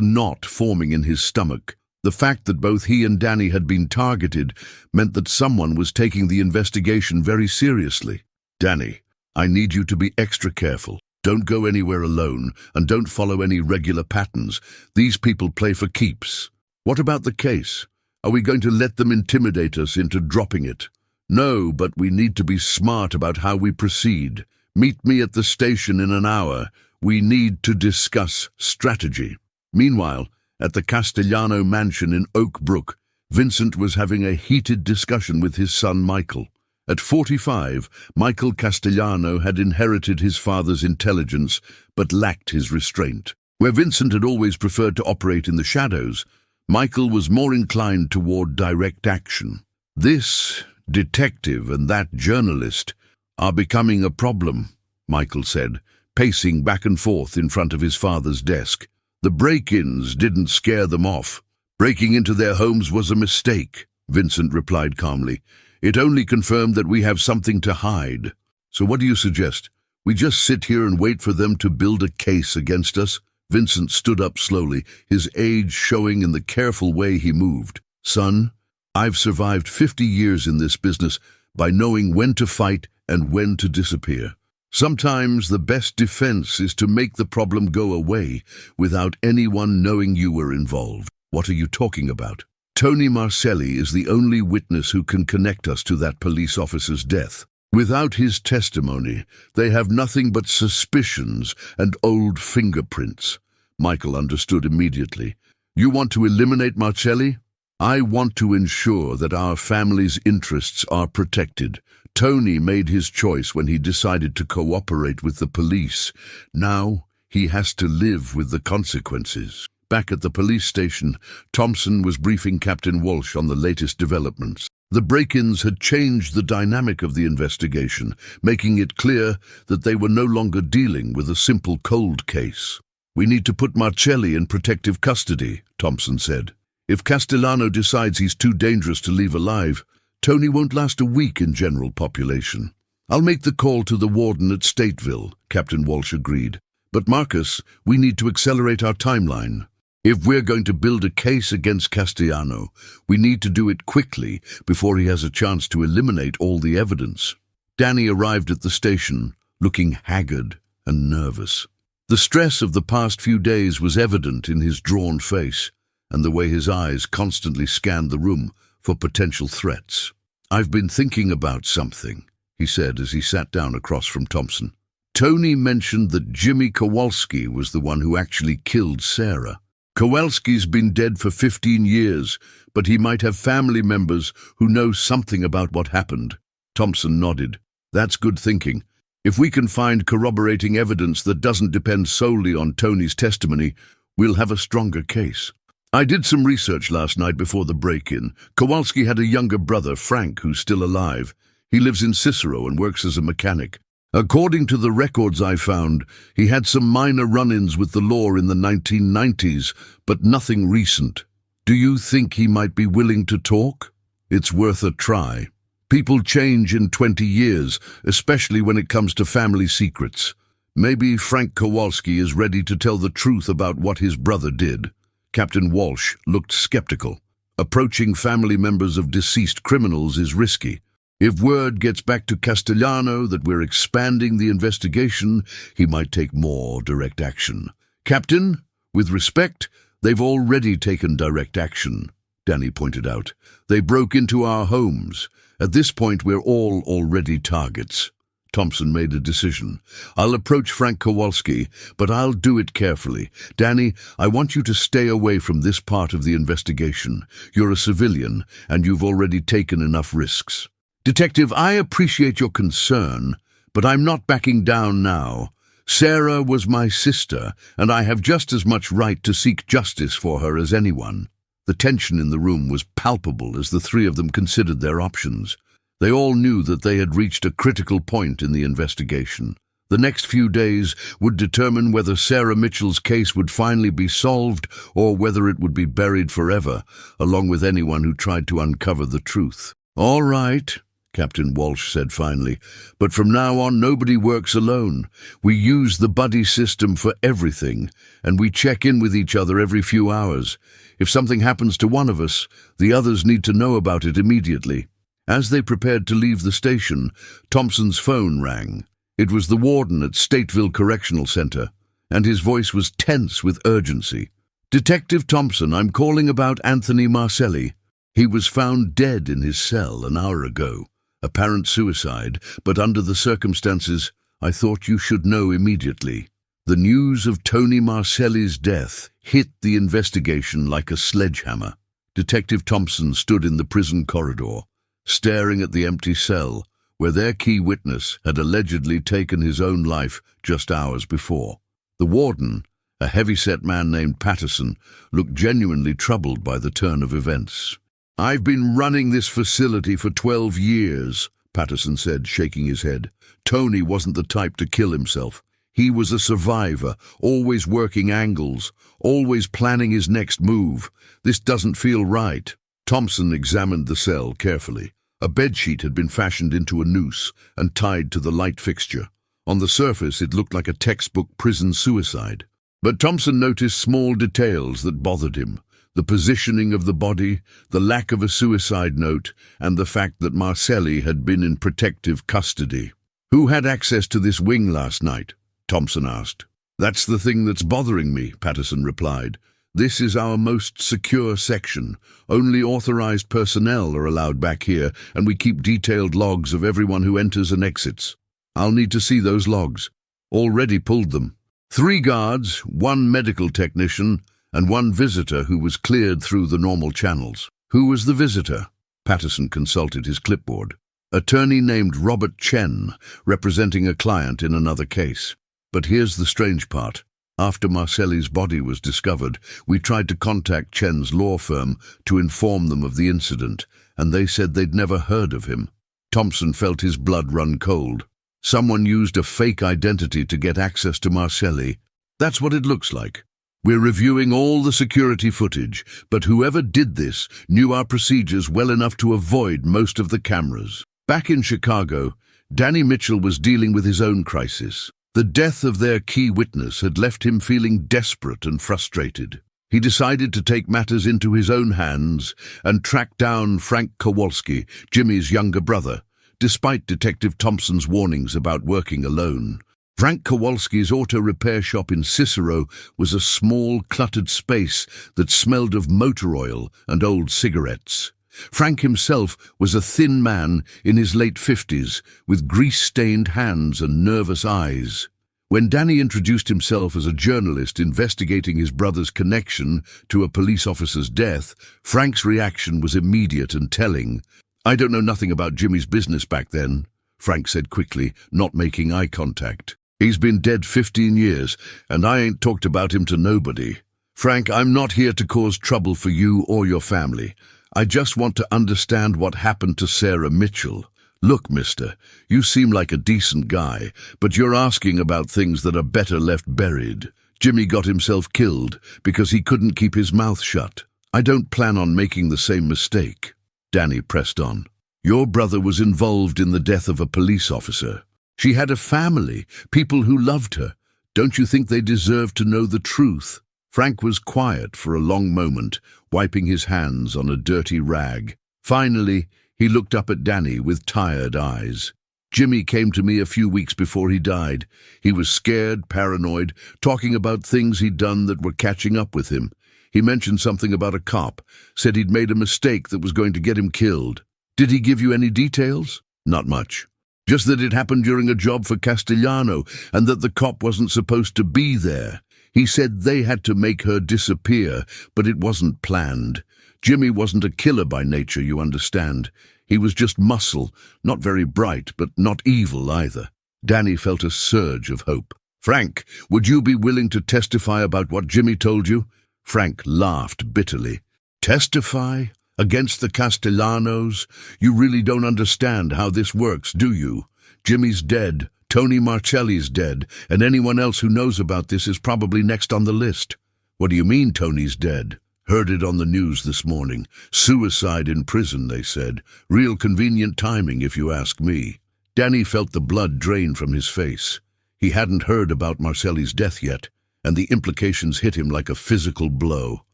knot forming in his stomach. The fact that both he and Danny had been targeted meant that someone was taking the investigation very seriously. "Danny, I need you to be extra careful. Don't go anywhere alone, and don't follow any regular patterns. These people play for keeps." "What about the case? Are we going to let them intimidate us into dropping it?" "No, but we need to be smart about how we proceed. Meet me at the station in an hour. We need to discuss strategy." Meanwhile, at the Castellano mansion in Oak Brook, Vincent was having a heated discussion with his son Michael. At 45, Michael Castellano had inherited his father's intelligence, but lacked his restraint. Where Vincent had always preferred to operate in the shadows, Michael was more inclined toward direct action. "This detective and that journalist are becoming a problem," Michael said, pacing back and forth in front of his father's desk. The break-ins didn't scare them off. Breaking into their homes was a mistake, Vincent replied calmly. It only confirmed that we have something to hide. So what do you suggest? We just sit here and wait for them to build a case against us? Vincent stood up slowly, his age showing in the careful way he moved. Son, I've survived 50 years in this business by knowing when to fight and when to disappear. Sometimes the best defense is to make the problem go away without anyone knowing you were involved. What are you talking about? Tony Marcelli is the only witness who can connect us to that police officer's death. Without his testimony, they have nothing but suspicions and old fingerprints. Michael understood immediately. You want to eliminate Marcelli? I want to ensure that our family's interests are protected. Tony made his choice when he decided to cooperate with the police. Now he has to live with the consequences. Back at the police station, Thompson was briefing Captain Walsh on the latest developments. The break-ins had changed the dynamic of the investigation, making it clear that they were no longer dealing with a simple cold case. We need to put Marcelli in protective custody, Thompson said. If Castellano decides he's too dangerous to leave alive, Tony won't last a week in general population. I'll make the call to the warden at Stateville, Captain Walsh agreed. But Marcus, we need to accelerate our timeline. If we're going to build a case against Castellano, we need to do it quickly before he has a chance to eliminate all the evidence. Danny arrived at the station, looking haggard and nervous. The stress of the past few days was evident in his drawn face and the way his eyes constantly scanned the room for potential threats. I've been thinking about something, he said as he sat down across from Thompson. Tony mentioned that Jimmy Kowalski was the one who actually killed Sarah. Kowalski's been dead for 15 years, but he might have family members who know something about what happened. Thompson nodded. That's good thinking. If we can find corroborating evidence that doesn't depend solely on Tony's testimony, we'll have a stronger case. I did some research last night before the break-in. Kowalski had a younger brother, Frank, who's still alive. He lives in Cicero and works as a mechanic. According to the records I found, he had some minor run-ins with the law in the 1990s, but nothing recent. Do you think he might be willing to talk? It's worth a try. People change in 20 years, especially when it comes to family secrets. Maybe Frank Kowalski is ready to tell the truth about what his brother did. Captain Walsh looked skeptical. Approaching family members of deceased criminals is risky. If word gets back to Castellano that we're expanding the investigation, he might take more direct action. Captain, with respect, they've already taken direct action, Danny pointed out. They broke into our homes. At this point, we're all already targets. Thompson made a decision. I'll approach Frank Kowalski, but I'll do it carefully. Danny, I want you to stay away from this part of the investigation. You're a civilian, and you've already taken enough risks. Detective, I appreciate your concern, but I'm not backing down now. Sarah was my sister, and I have just as much right to seek justice for her as anyone. The tension in the room was palpable as the three of them considered their options. They all knew that they had reached a critical point in the investigation. The next few days would determine whether Sarah Mitchell's case would finally be solved or whether it would be buried forever, along with anyone who tried to uncover the truth. All right, Captain Walsh said finally, but from now on nobody works alone. We use the buddy system for everything, and we check in with each other every few hours. If something happens to one of us, the others need to know about it immediately. As they prepared to leave the station, Thompson's phone rang. It was the warden at Stateville Correctional Center, and his voice was tense with urgency. Detective Thompson, I'm calling about Anthony Marcelli. He was found dead in his cell an hour ago. Apparent suicide, but under the circumstances, I thought you should know immediately. The news of Tony Marcelli's death hit the investigation like a sledgehammer. Detective Thompson stood in the prison corridor, staring at the empty cell where their key witness had allegedly taken his own life just hours before. The warden, a heavy-set man named Patterson, looked genuinely troubled by the turn of events. I've been running this facility for 12 years, Patterson said, shaking his head. Tony wasn't the type to kill himself. He was a survivor, always working angles, always planning his next move. This doesn't feel right. Thompson examined the cell carefully. A bedsheet had been fashioned into a noose and tied to the light fixture. On the surface, it looked like a textbook prison suicide. But Thompson noticed small details that bothered him. The positioning of the body, the lack of a suicide note, and the fact that Marcelli had been in protective custody. "Who had access to this wing last night?" Thompson asked. "That's the thing that's bothering me," Patterson replied. "This is our most secure section. Only authorized personnel are allowed back here, and we keep detailed logs of everyone who enters and exits. I'll need to see those logs." Already pulled them. 3 guards, 1 medical technician, and 1 visitor who was cleared through the normal channels. Who was the visitor? Patterson consulted his clipboard. Attorney named Robert Chen, representing a client in another case. But here's the strange part. After Marcelli's body was discovered, we tried to contact Chen's law firm to inform them of the incident, and they said they'd never heard of him. Thompson felt his blood run cold. Someone used a fake identity to get access to Marcelli. That's what it looks like. We're reviewing all the security footage, but whoever did this knew our procedures well enough to avoid most of the cameras. Back in Chicago, Danny Mitchell was dealing with his own crisis. The death of their key witness had left him feeling desperate and frustrated. He decided to take matters into his own hands and track down Frank Kowalski, Jimmy's younger brother, despite Detective Thompson's warnings about working alone. Frank Kowalski's auto repair shop in Cicero was a small, cluttered space that smelled of motor oil and old cigarettes. Frank himself was a thin man in his late 50s, with grease-stained hands and nervous eyes. When Danny introduced himself as a journalist investigating his brother's connection to a police officer's death, Frank's reaction was immediate and telling. "I don't know nothing about Jimmy's business back then," Frank said quickly, not making eye contact. "He's been dead 15 years, and I ain't talked about him to nobody. Frank, I'm not here to cause trouble for you or your family. I just want to understand what happened to Sarah Mitchell. Look, mister, you seem like a decent guy, but you're asking about things that are better left buried. Jimmy got himself killed because he couldn't keep his mouth shut. I don't plan on making the same mistake." Danny pressed on. "Your brother was involved in the death of a police officer. She had a family, people who loved her. Don't you think they deserve to know the truth?" Frank was quiet for a long moment, wiping his hands on a dirty rag. Finally, he looked up at Danny with tired eyes. "Jimmy came to me a few weeks before he died. He was scared, paranoid, talking about things he'd done that were catching up with him. He mentioned something about a cop, said he'd made a mistake that was going to get him killed." "Did he give you any details?" "Not much. Just that it happened during a job for Castellano and that the cop wasn't supposed to be there. He said they had to make her disappear, but it wasn't planned. Jimmy wasn't a killer by nature, you understand. He was just muscle, not very bright, but not evil either." Danny felt a surge of hope. "Frank, would you be willing to testify about what Jimmy told you?" Frank laughed bitterly. "Testify? Against the Castellanos? You really don't understand how this works, do you? Jimmy's dead. Tony Marcelli's dead, and anyone else who knows about this is probably next on the list." "What do you mean Tony's dead?" "Heard it on the news this morning. Suicide in prison, they said. Real convenient timing, if you ask me." Danny felt the blood drain from his face. He hadn't heard about Marcelli's death yet, and the implications hit him like a physical blow.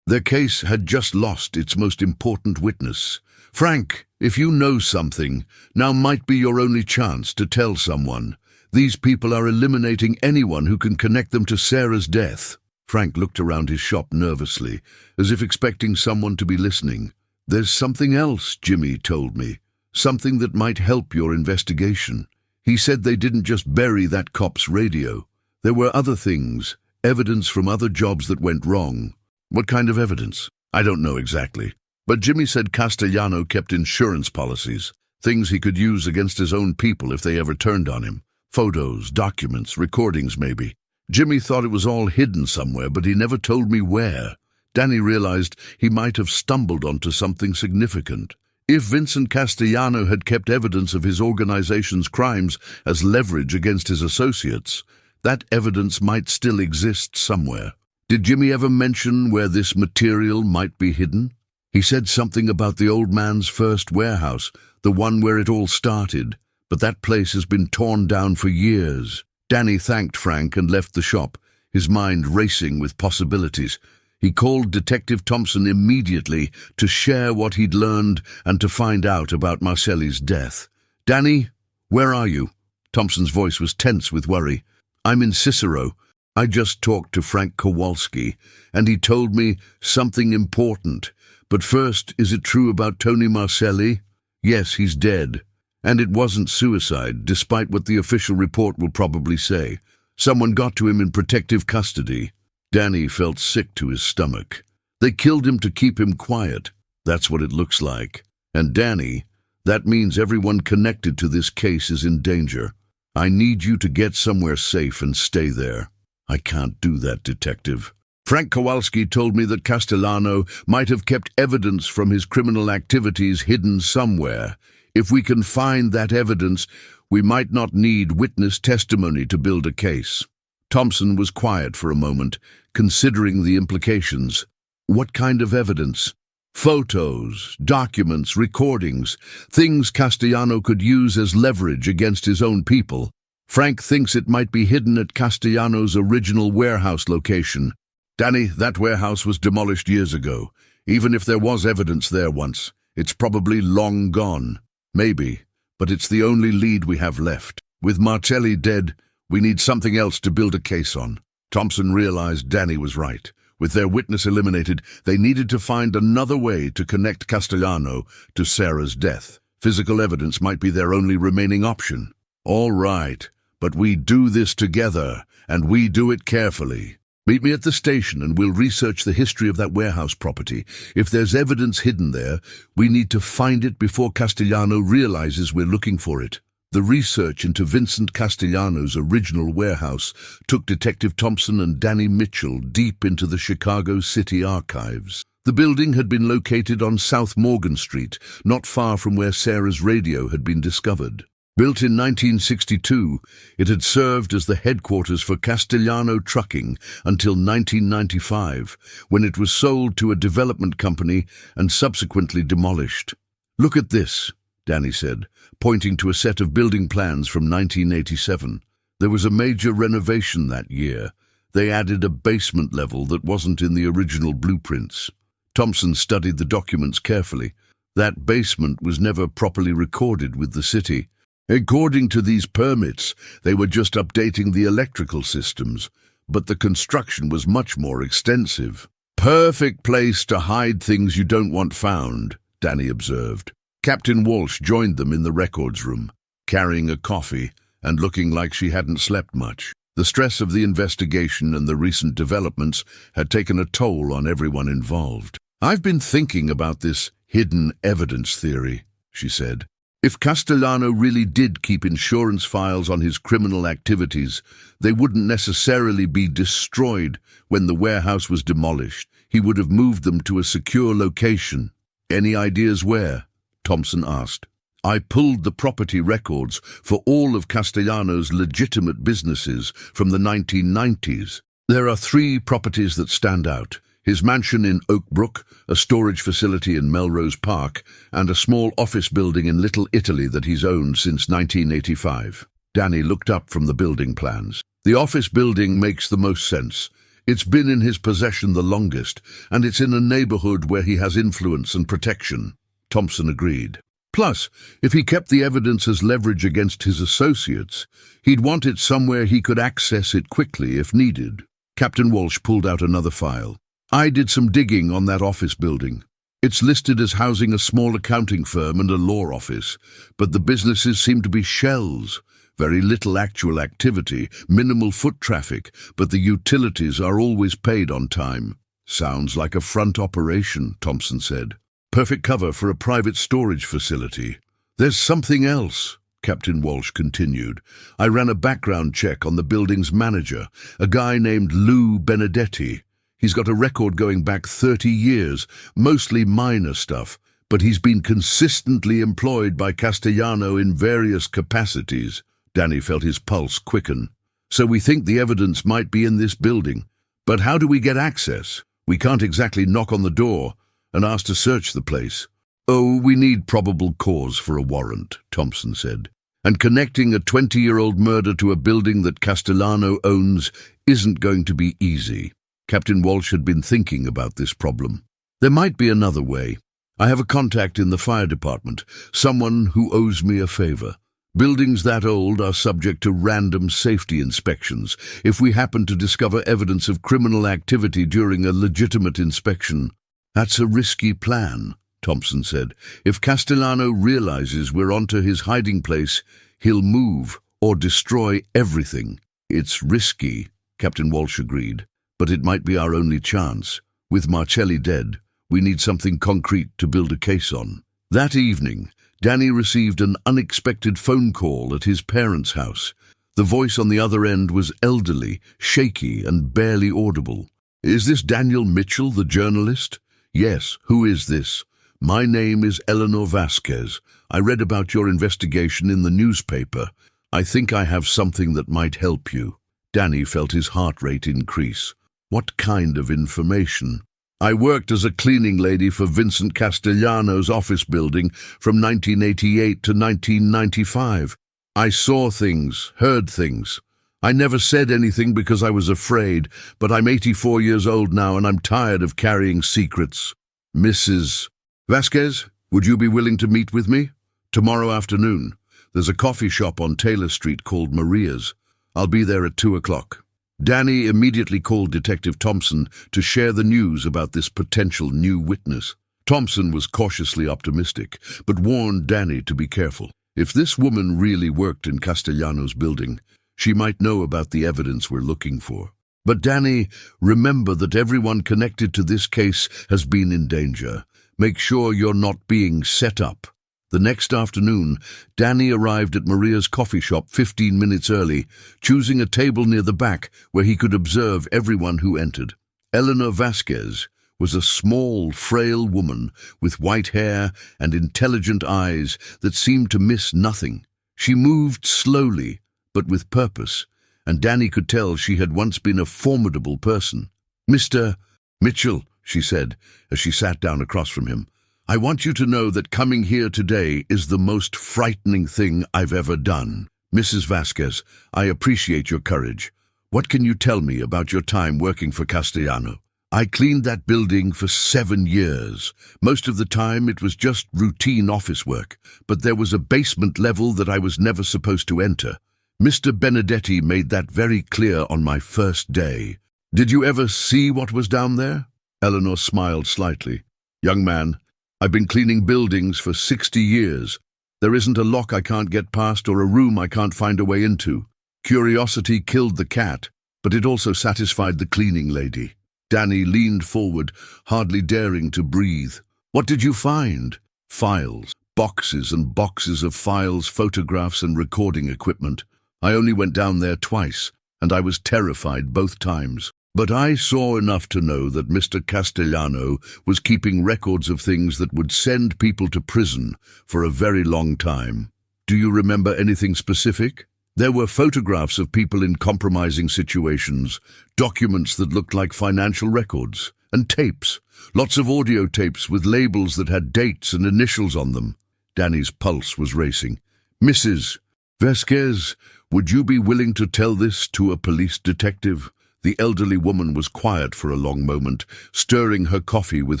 Their case had just lost its most important witness. "Frank, if you know something, now might be your only chance to tell someone. These people are eliminating anyone who can connect them to Sarah's death." Frank looked around his shop nervously, as if expecting someone to be listening. "There's something else, Jimmy told me. Something that might help your investigation. He said they didn't just bury that cop's radio. There were other things, evidence from other jobs that went wrong." "What kind of evidence?" "I don't know exactly. But Jimmy said Castellano kept insurance policies, things he could use against his own people if they ever turned on him. Photos, documents, recordings maybe. Jimmy thought it was all hidden somewhere, but he never told me where." Danny realized he might have stumbled onto something significant. If Vincent Castellano had kept evidence of his organization's crimes as leverage against his associates, that evidence might still exist somewhere. Did Jimmy ever mention where this material might be hidden? He said something about the old man's first warehouse, the one where it all started, but that place has been torn down for years. Danny thanked Frank and left the shop, his mind racing with possibilities. He called Detective Thompson immediately to share what he'd learned and to find out about Marcelli's death. "Danny, where are you?" Thompson's voice was tense with worry. "I'm in Cicero. I just talked to Frank Kowalski, and he told me something important. But first, is it true about Tony Marcelli?" "Yes, he's dead. And it wasn't suicide, despite what the official report will probably say. Someone got to him in protective custody." Danny felt sick to his stomach. "They killed him to keep him quiet. That's what it looks like. And Danny, that means everyone connected to this case is in danger. I need you to get somewhere safe and stay there." "I can't do that, Detective. Frank Kowalski told me that Castellano might have kept evidence from his criminal activities hidden somewhere. If we can find that evidence, we might not need witness testimony to build a case." Thompson was quiet for a moment, considering the implications. "What kind of evidence?" "Photos, documents, recordings, things Castellano could use as leverage against his own people. Frank thinks it might be hidden at Castellano's original warehouse location." "Danny, that warehouse was demolished years ago. Even if there was evidence there once, it's probably long gone." "Maybe, but it's the only lead we have left. With Marcelli dead, we need something else to build a case on." Thompson realized Danny was right. With their witness eliminated, they needed to find another way to connect Castellano to Sarah's death. Physical evidence might be their only remaining option. "All right, but we do this together, and we do it carefully. Meet me at the station and we'll research the history of that warehouse property. If there's evidence hidden there, we need to find it before Castellano realizes we're looking for it." The research into Vincent Castellano's original warehouse took Detective Thompson and Danny Mitchell deep into the Chicago City archives. The building had been located on South Morgan Street, not far from where Sarah's radio had been discovered. Built in 1962, it had served as the headquarters for Castellano Trucking until 1995, when it was sold to a development company and subsequently demolished. "Look at this," Danny said, pointing to a set of building plans from 1987. There was a major renovation that year. They added a basement level that wasn't in the original blueprints. Thompson studied the documents carefully. That basement was never properly recorded with the city. According to these permits, they were just updating the electrical systems, but the construction was much more extensive. "Perfect place to hide things you don't want found," Danny observed. Captain Walsh joined them in the records room, carrying a coffee and looking like she hadn't slept much. The stress of the investigation and the recent developments had taken a toll on everyone involved. "I've been thinking about this hidden evidence theory," she said. "If Castellano really did keep insurance files on his criminal activities, they wouldn't necessarily be destroyed when the warehouse was demolished. He would have moved them to a secure location." "Any ideas where?" Thompson asked. "I pulled the property records for all of Castellano's legitimate businesses from the 1990s. There are 3 properties that stand out: his mansion in Oak Brook, a storage facility in Melrose Park, and a small office building in Little Italy that he's owned since 1985. Danny looked up from the building plans. "The office building makes the most sense. It's been in his possession the longest, and it's in a neighborhood where he has influence and protection." Thompson agreed. "Plus, if he kept the evidence as leverage against his associates, he'd want it somewhere he could access it quickly if needed." Captain Walsh pulled out another file. "I did some digging on that office building. It's listed as housing a small accounting firm and a law office, but the businesses seem to be shells. Very little actual activity, minimal foot traffic, but the utilities are always paid on time." "Sounds like a front operation," Thompson said. "Perfect cover for a private storage facility." "There's something else," Captain Walsh continued. "I ran a background check on the building's manager, a guy named Lou Benedetti. He's got a record going back 30 years, mostly minor stuff, but he's been consistently employed by Castellano in various capacities. Danny felt his pulse quicken. So we think the evidence might be in this building. But how do we get access? We can't exactly knock on the door and ask to search the place. Oh, we need probable cause for a warrant, Thompson said. And connecting a 20-year-old murder to a building that Castellano owns isn't going to be easy. Captain Walsh had been thinking about this problem. There might be another way. I have a contact in the fire department, someone who owes me a favor. Buildings that old are subject to random safety inspections. If we happen to discover evidence of criminal activity during a legitimate inspection, that's a risky plan, Thompson said. If Castellano realizes we're onto his hiding place, he'll move or destroy everything. It's risky, Captain Walsh agreed, but it might be our only chance. With Marcelli dead, we need something concrete to build a case on. That evening, Danny received an unexpected phone call at his parents' house. The voice on the other end was elderly, shaky, and barely audible. Is this Daniel Mitchell, the journalist? Yes, who is this? My name is Eleanor Vasquez. I read about your investigation in the newspaper. I think I have something that might help you. Danny felt his heart rate increase. What kind of information? I worked as a cleaning lady for Vincent Castellano's office building from 1988 to 1995. I saw things, heard things. I never said anything because I was afraid, but I'm 84 years old now and I'm tired of carrying secrets. Mrs. Vasquez, would you be willing to meet with me? Tomorrow afternoon. There's a coffee shop on Taylor Street called Maria's. I'll be there at 2 o'clock. Danny immediately called Detective Thompson to share the news about this potential new witness. Thompson was cautiously optimistic, but warned Danny to be careful. If this woman really worked in Castellano's building, she might know about the evidence we're looking for. But Danny, remember that everyone connected to this case has been in danger. Make sure you're not being set up. The next afternoon, Danny arrived at Maria's coffee shop 15 minutes early, choosing a table near the back where he could observe everyone who entered. Eleanor Vasquez was a small, frail woman with white hair and intelligent eyes that seemed to miss nothing. She moved slowly, but with purpose, and Danny could tell she had once been a formidable person. Mr. Mitchell, she said, as she sat down across from him, I want you to know that coming here today is the most frightening thing I've ever done. Mrs. Vasquez, I appreciate your courage. What can you tell me about your time working for Castellano? I cleaned that building for 7 years. Most of the time it was just routine office work, but there was a basement level that I was never supposed to enter. Mr. Benedetti made that very clear on my first day. Did you ever see what was down there? Eleanor smiled slightly. Young man, I've been cleaning buildings for 60 years. There isn't a lock I can't get past or a room I can't find a way into. Curiosity killed the cat, but it also satisfied the cleaning lady. Danny leaned forward, hardly daring to breathe. What did you find? Files, boxes and boxes of files, photographs and recording equipment. I only went down there twice, and I was terrified both times. But I saw enough to know that Mr. Castellano was keeping records of things that would send people to prison for a very long time. Do you remember anything specific? There were photographs of people in compromising situations, documents that looked like financial records, and tapes. Lots of audio tapes with labels that had dates and initials on them. Danny's pulse was racing. Mrs. Vasquez, would you be willing to tell this to a police detective? The elderly woman was quiet for a long moment, stirring her coffee with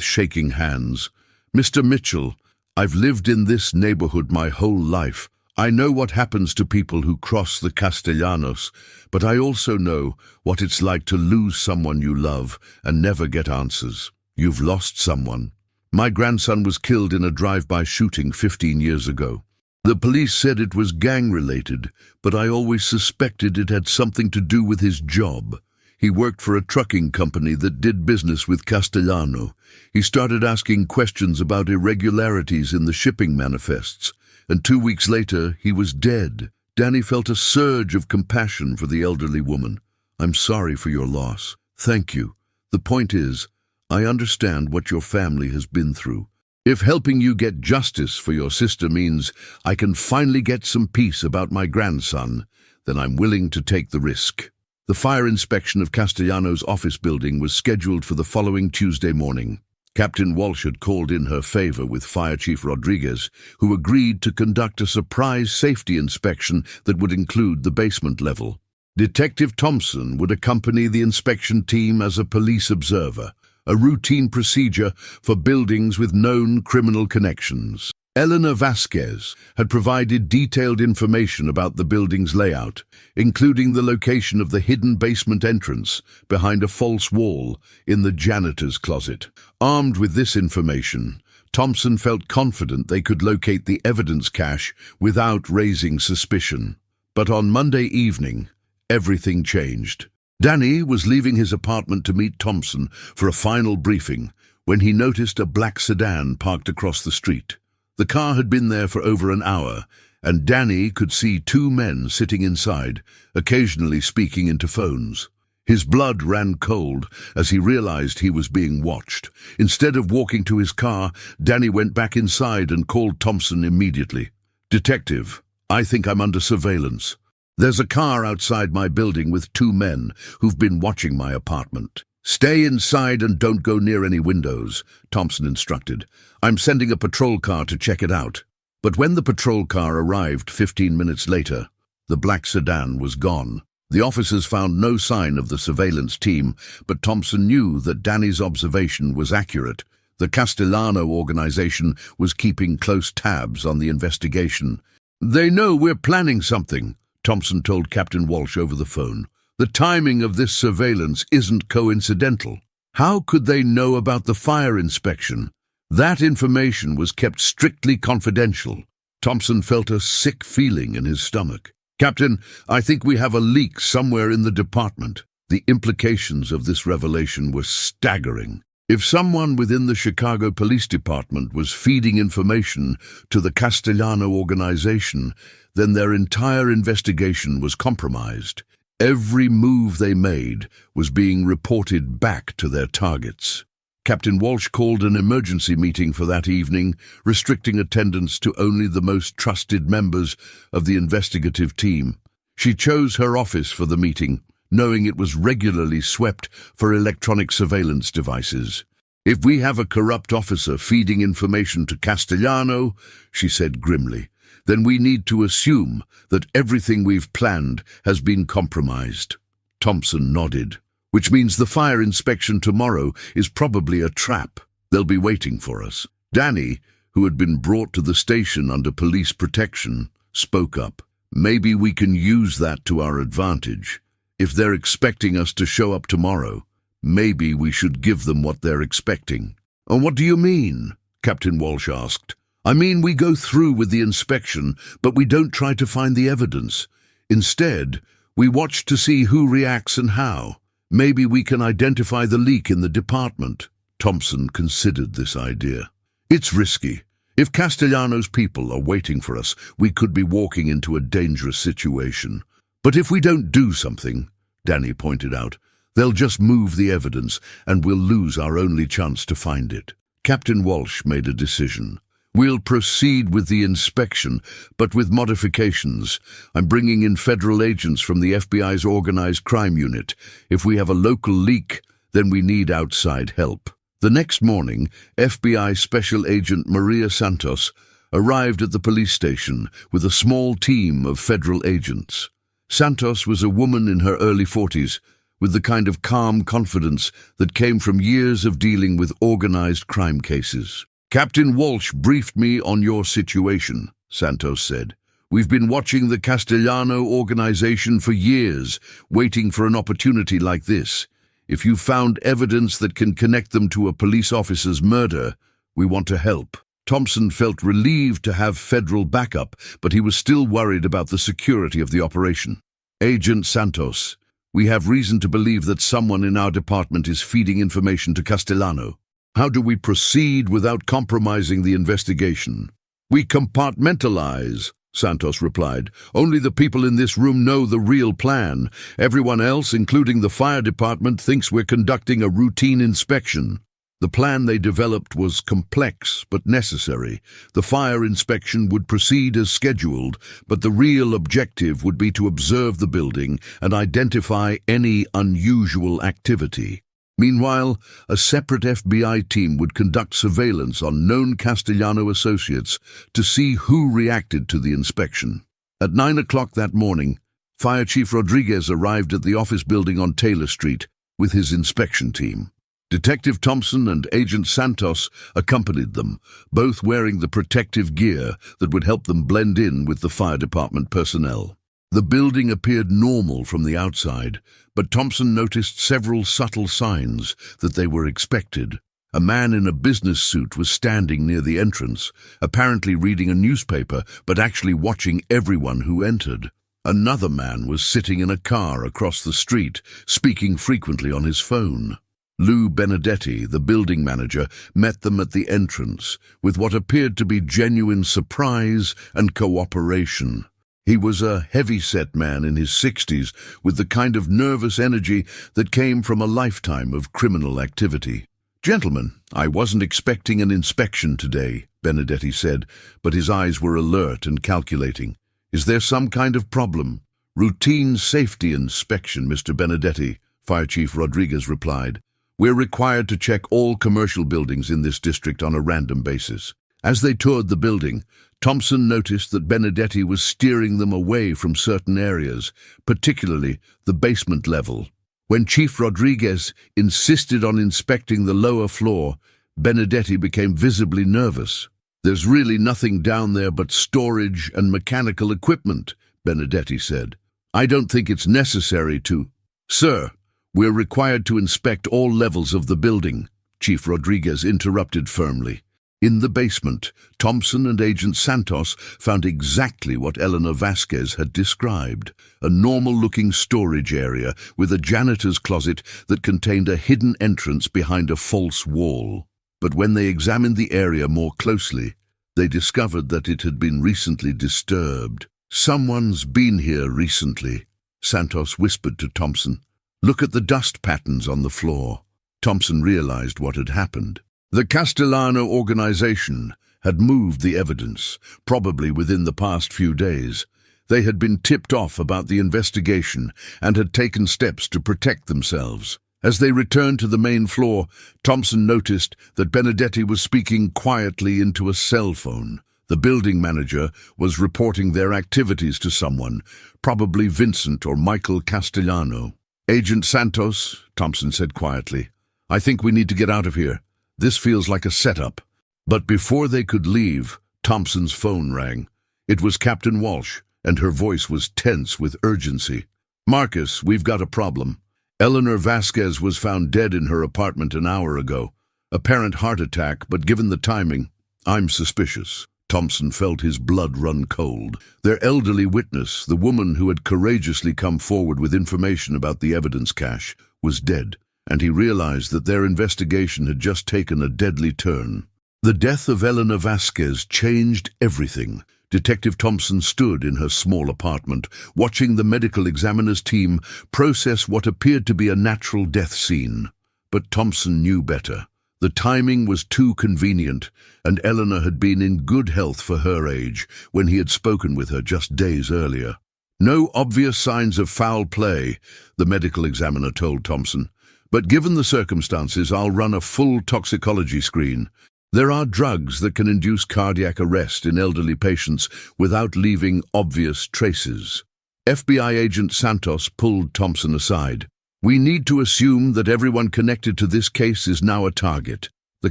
shaking hands. Mr. Mitchell, I've lived in this neighborhood my whole life. I know what happens to people who cross the Castellanos, but I also know what it's like to lose someone you love and never get answers. You've lost someone. My grandson was killed in a drive-by shooting 15 years ago. The police said it was gang-related, but I always suspected it had something to do with his job. He worked for a trucking company that did business with Castellano. He started asking questions about irregularities in the shipping manifests, and 2 weeks later he was dead. Danny felt a surge of compassion for the elderly woman. I'm sorry for your loss. Thank you. The point is, I understand what your family has been through. If helping you get justice for your sister means I can finally get some peace about my grandson, then I'm willing to take the risk." The fire inspection of Castellano's office building was scheduled for the following Tuesday morning. Captain Walsh had called in her favor with Fire Chief Rodriguez, who agreed to conduct a surprise safety inspection that would include the basement level. Detective Thompson would accompany the inspection team as a police observer, a routine procedure for buildings with known criminal connections. Elena Vasquez had provided detailed information about the building's layout, including the location of the hidden basement entrance behind a false wall in the janitor's closet. Armed with this information, Thompson felt confident they could locate the evidence cache without raising suspicion. But on Monday evening, everything changed. Danny was leaving his apartment to meet Thompson for a final briefing when he noticed a black sedan parked across the street. The car had been there for over an hour, and Danny could see two men sitting inside, occasionally speaking into phones. His blood ran cold as he realized he was being watched. Instead of walking to his car, Danny went back inside and called Thompson immediately. "Detective, I think I'm under surveillance. There's a car outside my building with two men who've been watching my apartment." "Stay inside and don't go near any windows," Thompson instructed. "I'm sending a patrol car to check it out." But when the patrol car arrived 15 minutes later, the black sedan was gone. The officers found no sign of the surveillance team, but Thompson knew that Danny's observation was accurate. The Castellano organization was keeping close tabs on the investigation. "They know we're planning something," Thompson told Captain Walsh over the phone. "The timing of this surveillance isn't coincidental." How could they know about the fire inspection? That information was kept strictly confidential. Thompson felt a sick feeling in his stomach. "Captain, I think we have a leak somewhere in the department." The implications of this revelation were staggering. If someone within the Chicago Police Department was feeding information to the Castellano organization, then their entire investigation was compromised. Every move they made was being reported back to their targets. Captain Walsh called an emergency meeting for that evening, restricting attendance to only the most trusted members of the investigative team. She chose her office for the meeting, knowing it was regularly swept for electronic surveillance devices. "If we have a corrupt officer feeding information to Castellano," she said grimly, "then we need to assume that everything we've planned has been compromised." Thompson nodded. "Which means the fire inspection tomorrow is probably a trap. They'll be waiting for us." Danny, who had been brought to the station under police protection, spoke up. "Maybe we can use that to our advantage. If they're expecting us to show up tomorrow, maybe we should give them what they're expecting." "And what do you mean?" Captain Walsh asked. "I mean we go through with the inspection, but we don't try to find the evidence. Instead, we watch to see who reacts and how. Maybe we can identify the leak in the department." Thompson considered this idea. "It's risky. If Castellano's people are waiting for us, we could be walking into a dangerous situation. But if we don't do something," Danny pointed out, "they'll just move the evidence and we'll lose our only chance to find it." Captain Walsh made a decision. "We'll proceed with the inspection, but with modifications. I'm bringing in federal agents from the FBI's organized crime unit. If we have a local leak, then we need outside help." The next morning, FBI Special Agent Maria Santos arrived at the police station with a small team of federal agents. Santos was a woman in her early 40s, with the kind of calm confidence that came from years of dealing with organized crime cases. "Captain Walsh briefed me on your situation," Santos said. "We've been watching the Castellano organization for years, waiting for an opportunity like this. If you found evidence that can connect them to a police officer's murder, we want to help." Thompson felt relieved to have federal backup, but he was still worried about the security of the operation. "Agent Santos, we have reason to believe that someone in our department is feeding information to Castellano. How do we proceed without compromising the investigation?" "We compartmentalize," Santos replied. "Only the people in this room know the real plan. Everyone else, including the fire department, thinks we're conducting a routine inspection." The plan they developed was complex but necessary. The fire inspection would proceed as scheduled, but the real objective would be to observe the building and identify any unusual activity. Meanwhile, a separate FBI team would conduct surveillance on known Castellano associates to see who reacted to the inspection. At 9 o'clock that morning, Fire Chief Rodriguez arrived at the office building on Taylor Street with his inspection team. Detective Thompson and Agent Santos accompanied them, both wearing the protective gear that would help them blend in with the fire department personnel. The building appeared normal from the outside, but Thompson noticed several subtle signs that they were expected. A man in a business suit was standing near the entrance, apparently reading a newspaper, but actually watching everyone who entered. Another man was sitting in a car across the street, speaking frequently on his phone. Lou Benedetti, the building manager, met them at the entrance with what appeared to be genuine surprise and cooperation. He was a heavy-set man in his 60s with the kind of nervous energy that came from a lifetime of criminal activity. "Gentlemen, I wasn't expecting an inspection today," Benedetti said, but his eyes were alert and calculating. "Is there some kind of problem?" "Routine safety inspection, Mr. Benedetti," Fire Chief Rodriguez replied. "We're required to check all commercial buildings in this district on a random basis." As they toured the building, Thompson noticed that Benedetti was steering them away from certain areas, particularly the basement level. When Chief Rodriguez insisted on inspecting the lower floor, Benedetti became visibly nervous. "There's really nothing down there but storage and mechanical equipment," Benedetti said. "I don't think it's necessary to—" "Sir, we're required to inspect all levels of the building," Chief Rodriguez interrupted firmly. In the basement, Thompson and Agent Santos found exactly what Elena Vasquez had described, a normal-looking storage area with a janitor's closet that contained a hidden entrance behind a false wall. But when they examined the area more closely, they discovered that it had been recently disturbed. "Someone's been here recently," Santos whispered to Thompson. "Look at the dust patterns on the floor." Thompson realized what had happened. The Castellano organization had moved the evidence, probably within the past few days. They had been tipped off about the investigation and had taken steps to protect themselves. As they returned to the main floor, Thompson noticed that Benedetti was speaking quietly into a cell phone. The building manager was reporting their activities to someone, probably Vincent or Michael Castellano. "Agent Santos," Thompson said quietly, "I think we need to get out of here. This feels like a setup." But before they could leave, Thompson's phone rang. It was Captain Walsh, and her voice was tense with urgency. "Marcus, we've got a problem. Eleanor Vasquez was found dead in her apartment an hour ago. Apparent heart attack, but given the timing, I'm suspicious." Thompson felt his blood run cold. Their elderly witness, the woman who had courageously come forward with information about the evidence cache, was dead, and he realized that their investigation had just taken a deadly turn. The death of Elena Vasquez changed everything. Detective Thompson stood in her small apartment, watching the medical examiner's team process what appeared to be a natural death scene. But Thompson knew better. The timing was too convenient, and Eleanor had been in good health for her age when he had spoken with her just days earlier. "No obvious signs of foul play," the medical examiner told Thompson. "But given the circumstances, I'll run a full toxicology screen. There are drugs that can induce cardiac arrest in elderly patients without leaving obvious traces." FBI agent Santos pulled Thompson aside. "We need to assume that everyone connected to this case is now a target. The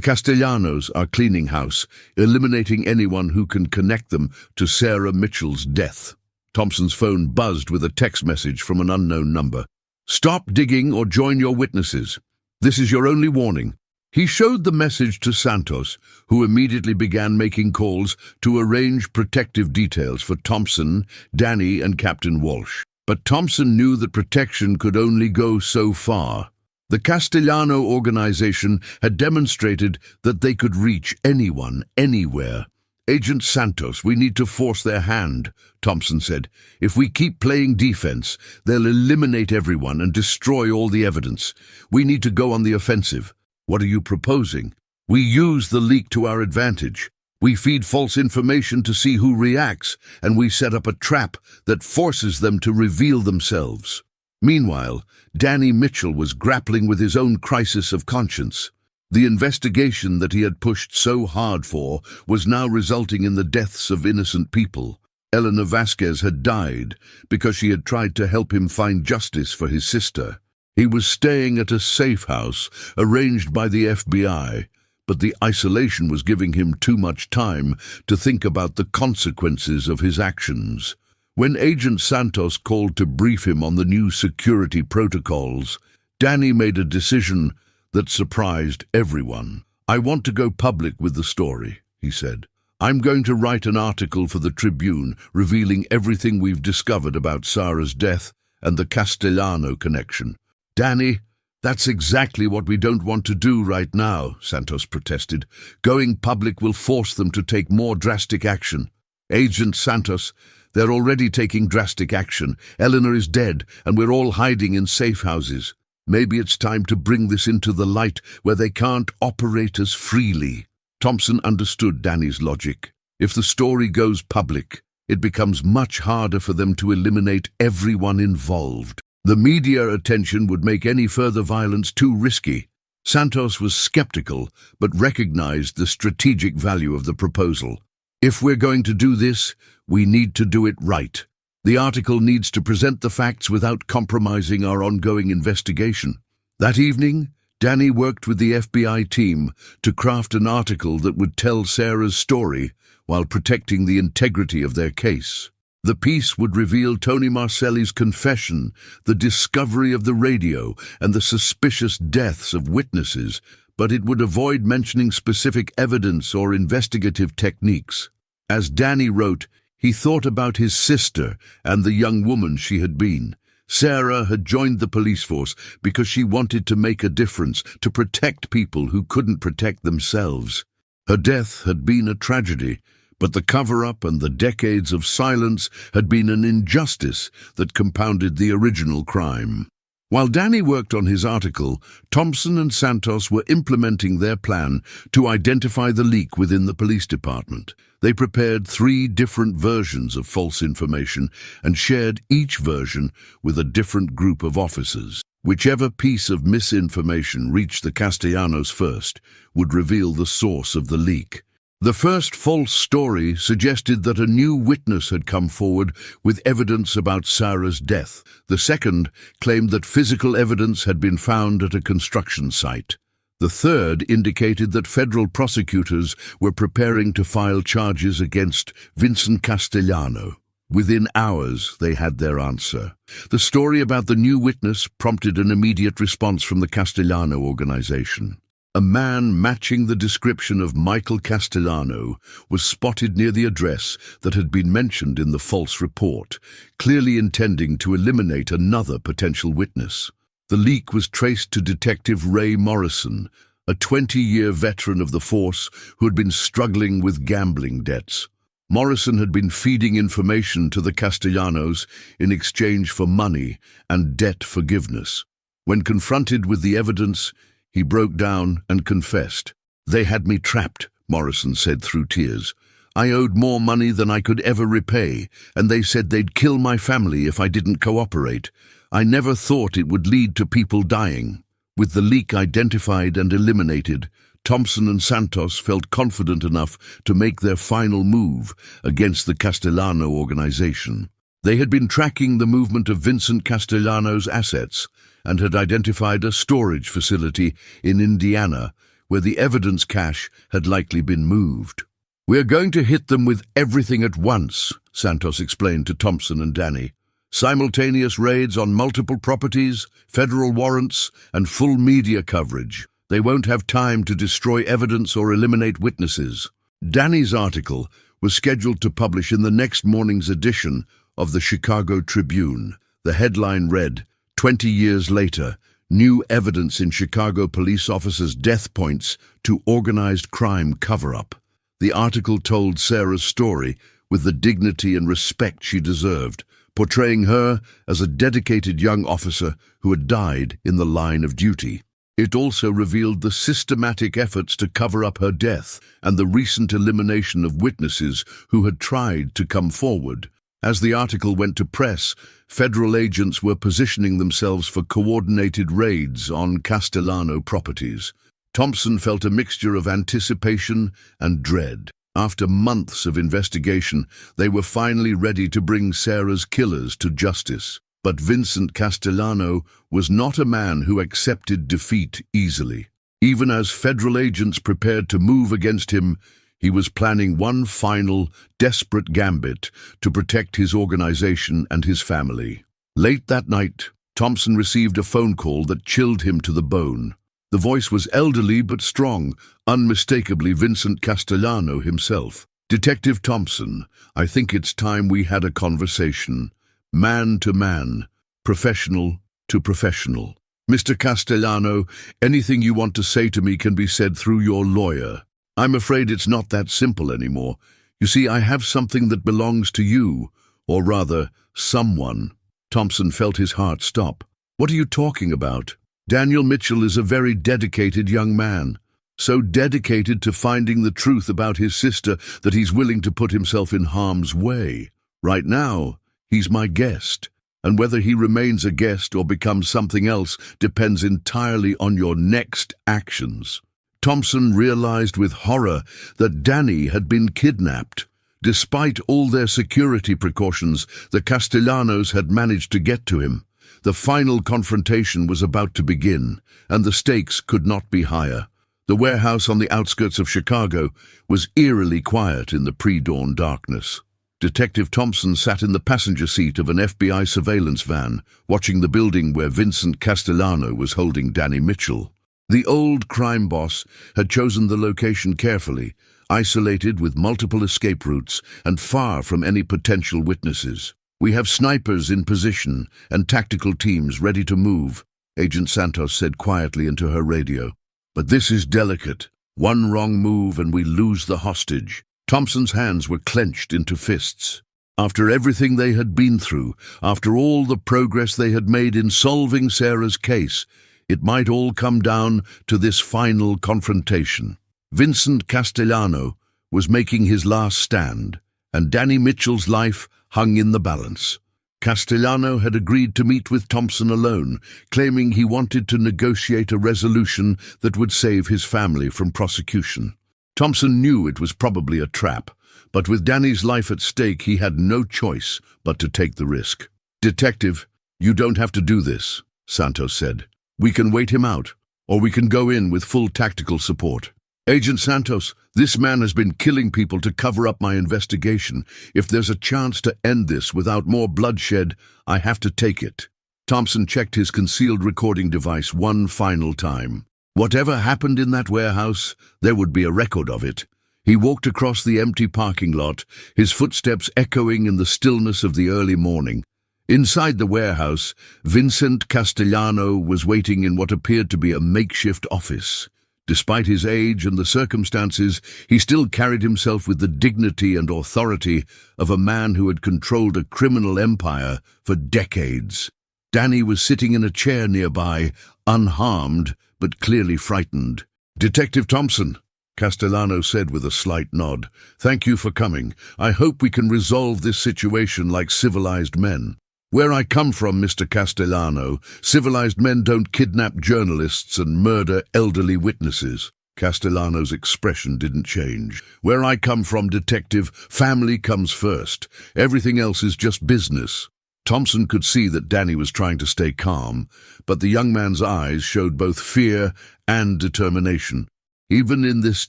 Castellanos are cleaning house, eliminating anyone who can connect them to Sarah Mitchell's death." Thompson's phone buzzed with a text message from an unknown number. "Stop digging or join your witnesses. This is your only warning." He showed the message to Santos, who immediately began making calls to arrange protective details for Thompson, Danny, and Captain Walsh. But Thompson knew that protection could only go so far. The Castellano organization had demonstrated that they could reach anyone, anywhere. "Agent Santos, we need to force their hand," Thompson said. "If we keep playing defense, they'll eliminate everyone and destroy all the evidence. We need to go on the offensive." What are you proposing? We use the leak to our advantage. We feed false information to see who reacts, and we set up a trap that forces them to reveal themselves. Meanwhile, Danny Mitchell was grappling with his own crisis of conscience. The investigation that he had pushed so hard for was now resulting in the deaths of innocent people. Elena Vasquez had died because she had tried to help him find justice for his sister. He was staying at a safe house arranged by the FBI, but the isolation was giving him too much time to think about the consequences of his actions. When Agent Santos called to brief him on the new security protocols, Danny made a decision that surprised everyone. "I want to go public with the story," he said. "I'm going to write an article for the Tribune revealing everything we've discovered about Sarah's death and the Castellano connection." "Danny, that's exactly what we don't want to do right now," Santos protested. "Going public will force them to take more drastic action." "Agent Santos, they're already taking drastic action. Eleanor is dead, and we're all hiding in safe houses. Maybe it's time to bring this into the light where they can't operate as freely." Thompson understood Danny's logic. If the story goes public, it becomes much harder for them to eliminate everyone involved. The media attention would make any further violence too risky. Santos was skeptical, but recognized the strategic value of the proposal. "If we're going to do this, we need to do it right. The article needs to present the facts without compromising our ongoing investigation." That evening, Danny worked with the FBI team to craft an article that would tell Sarah's story while protecting the integrity of their case. The piece would reveal Tony Marcelli's confession, the discovery of the radio, and the suspicious deaths of witnesses, but it would avoid mentioning specific evidence or investigative techniques. As Danny wrote, he thought about his sister and the young woman she had been. Sarah had joined the police force because she wanted to make a difference, to protect people who couldn't protect themselves. Her death had been a tragedy, but the cover-up and the decades of silence had been an injustice that compounded the original crime. While Danny worked on his article, Thompson and Santos were implementing their plan to identify the leak within the police department. They prepared 3 different versions of false information and shared each version with a different group of officers. Whichever piece of misinformation reached the Castellanos first would reveal the source of the leak. The first false story suggested that a new witness had come forward with evidence about Sarah's death. The second claimed that physical evidence had been found at a construction site. The third indicated that federal prosecutors were preparing to file charges against Vincent Castellano. Within hours, they had their answer. The story about the new witness prompted an immediate response from the Castellano organization. A man matching the description of Michael Castellano was spotted near the address that had been mentioned in the false report, clearly intending to eliminate another potential witness. The leak was traced to Detective Ray Morrison, a 20-year veteran of the force who had been struggling with gambling debts. Morrison had been feeding information to the Castellanos in exchange for money and debt forgiveness. When confronted with the evidence, he broke down and confessed. "They had me trapped," Morrison said through tears. "I owed more money than I could ever repay, and they said they'd kill my family if I didn't cooperate. I never thought it would lead to people dying." With the leak identified and eliminated, Thompson and Santos felt confident enough to make their final move against the Castellano organization. They had been tracking the movement of Vincent Castellano's assets and had identified a storage facility in Indiana where the evidence cache had likely been moved. "We're going to hit them with everything at once," Santos explained to Thompson and Danny. "Simultaneous raids on multiple properties, federal warrants, and full media coverage. They won't have time to destroy evidence or eliminate witnesses." Danny's article was scheduled to publish in the next morning's edition of the Chicago Tribune. The headline read, "20 years later, new evidence in Chicago police officers' death points to organized crime cover-up." The article told Sarah's story with the dignity and respect she deserved, portraying her as a dedicated young officer who had died in the line of duty. It also revealed the systematic efforts to cover up her death and the recent elimination of witnesses who had tried to come forward. As the article went to press, federal agents were positioning themselves for coordinated raids on Castellano properties. Thompson felt a mixture of anticipation and dread. After months of investigation, they were finally ready to bring Sarah's killers to justice. But Vincent Castellano was not a man who accepted defeat easily. Even as federal agents prepared to move against him, he was planning one final, desperate gambit to protect his organization and his family. Late that night, Thompson received a phone call that chilled him to the bone. The voice was elderly but strong, unmistakably Vincent Castellano himself. "Detective Thompson, I think it's time we had a conversation. Man to man, professional to professional. Mr. Castellano, anything you want to say to me can be said through your lawyer. I'm afraid it's not that simple anymore. You see, I have something that belongs to you, or rather, someone." Thompson felt his heart stop. "What are you talking about?" "Daniel Mitchell is a very dedicated young man. So dedicated to finding the truth about his sister that he's willing to put himself in harm's way. Right now, he's my guest, and whether he remains a guest or becomes something else depends entirely on your next actions." Thompson realized with horror that Danny had been kidnapped. Despite all their security precautions, the Castellanos had managed to get to him. The final confrontation was about to begin, and the stakes could not be higher. The warehouse on the outskirts of Chicago was eerily quiet in the pre-dawn darkness. Detective Thompson sat in the passenger seat of an FBI surveillance van, watching the building where Vincent Castellano was holding Danny Mitchell. The old crime boss had chosen the location carefully, isolated with multiple escape routes and far from any potential witnesses. "We have snipers in position and tactical teams ready to move," Agent Santos said quietly into her radio. "But this is delicate. One wrong move and we lose the hostage." Thompson's hands were clenched into fists. After everything they had been through, after all the progress they had made in solving Sarah's case, it might all come down to this final confrontation. Vincent Castellano was making his last stand, and Danny Mitchell's life hung in the balance. Castellano had agreed to meet with Thompson alone, claiming he wanted to negotiate a resolution that would save his family from prosecution. Thompson knew it was probably a trap, but with Danny's life at stake, he had no choice but to take the risk. "Detective, you don't have to do this," Santos said. "We can wait him out, or we can go in with full tactical support." "Agent Santos, this man has been killing people to cover up my investigation. If there's a chance to end this without more bloodshed, I have to take it." Thompson checked his concealed recording device one final time. Whatever happened in that warehouse, there would be a record of it. He walked across the empty parking lot, his footsteps echoing in the stillness of the early morning. Inside the warehouse, Vincent Castellano was waiting in what appeared to be a makeshift office. Despite his age and the circumstances, he still carried himself with the dignity and authority of a man who had controlled a criminal empire for decades. Danny was sitting in a chair nearby, unharmed, but clearly frightened. "Detective Thompson," Castellano said with a slight nod, "thank you for coming. I hope we can resolve this situation like civilized men." "Where I come from, Mr. Castellano, civilized men don't kidnap journalists and murder elderly witnesses." Castellano's expression didn't change. "Where I come from, detective, family comes first. Everything else is just business." Thompson could see that Danny was trying to stay calm, but the young man's eyes showed both fear and determination. Even in this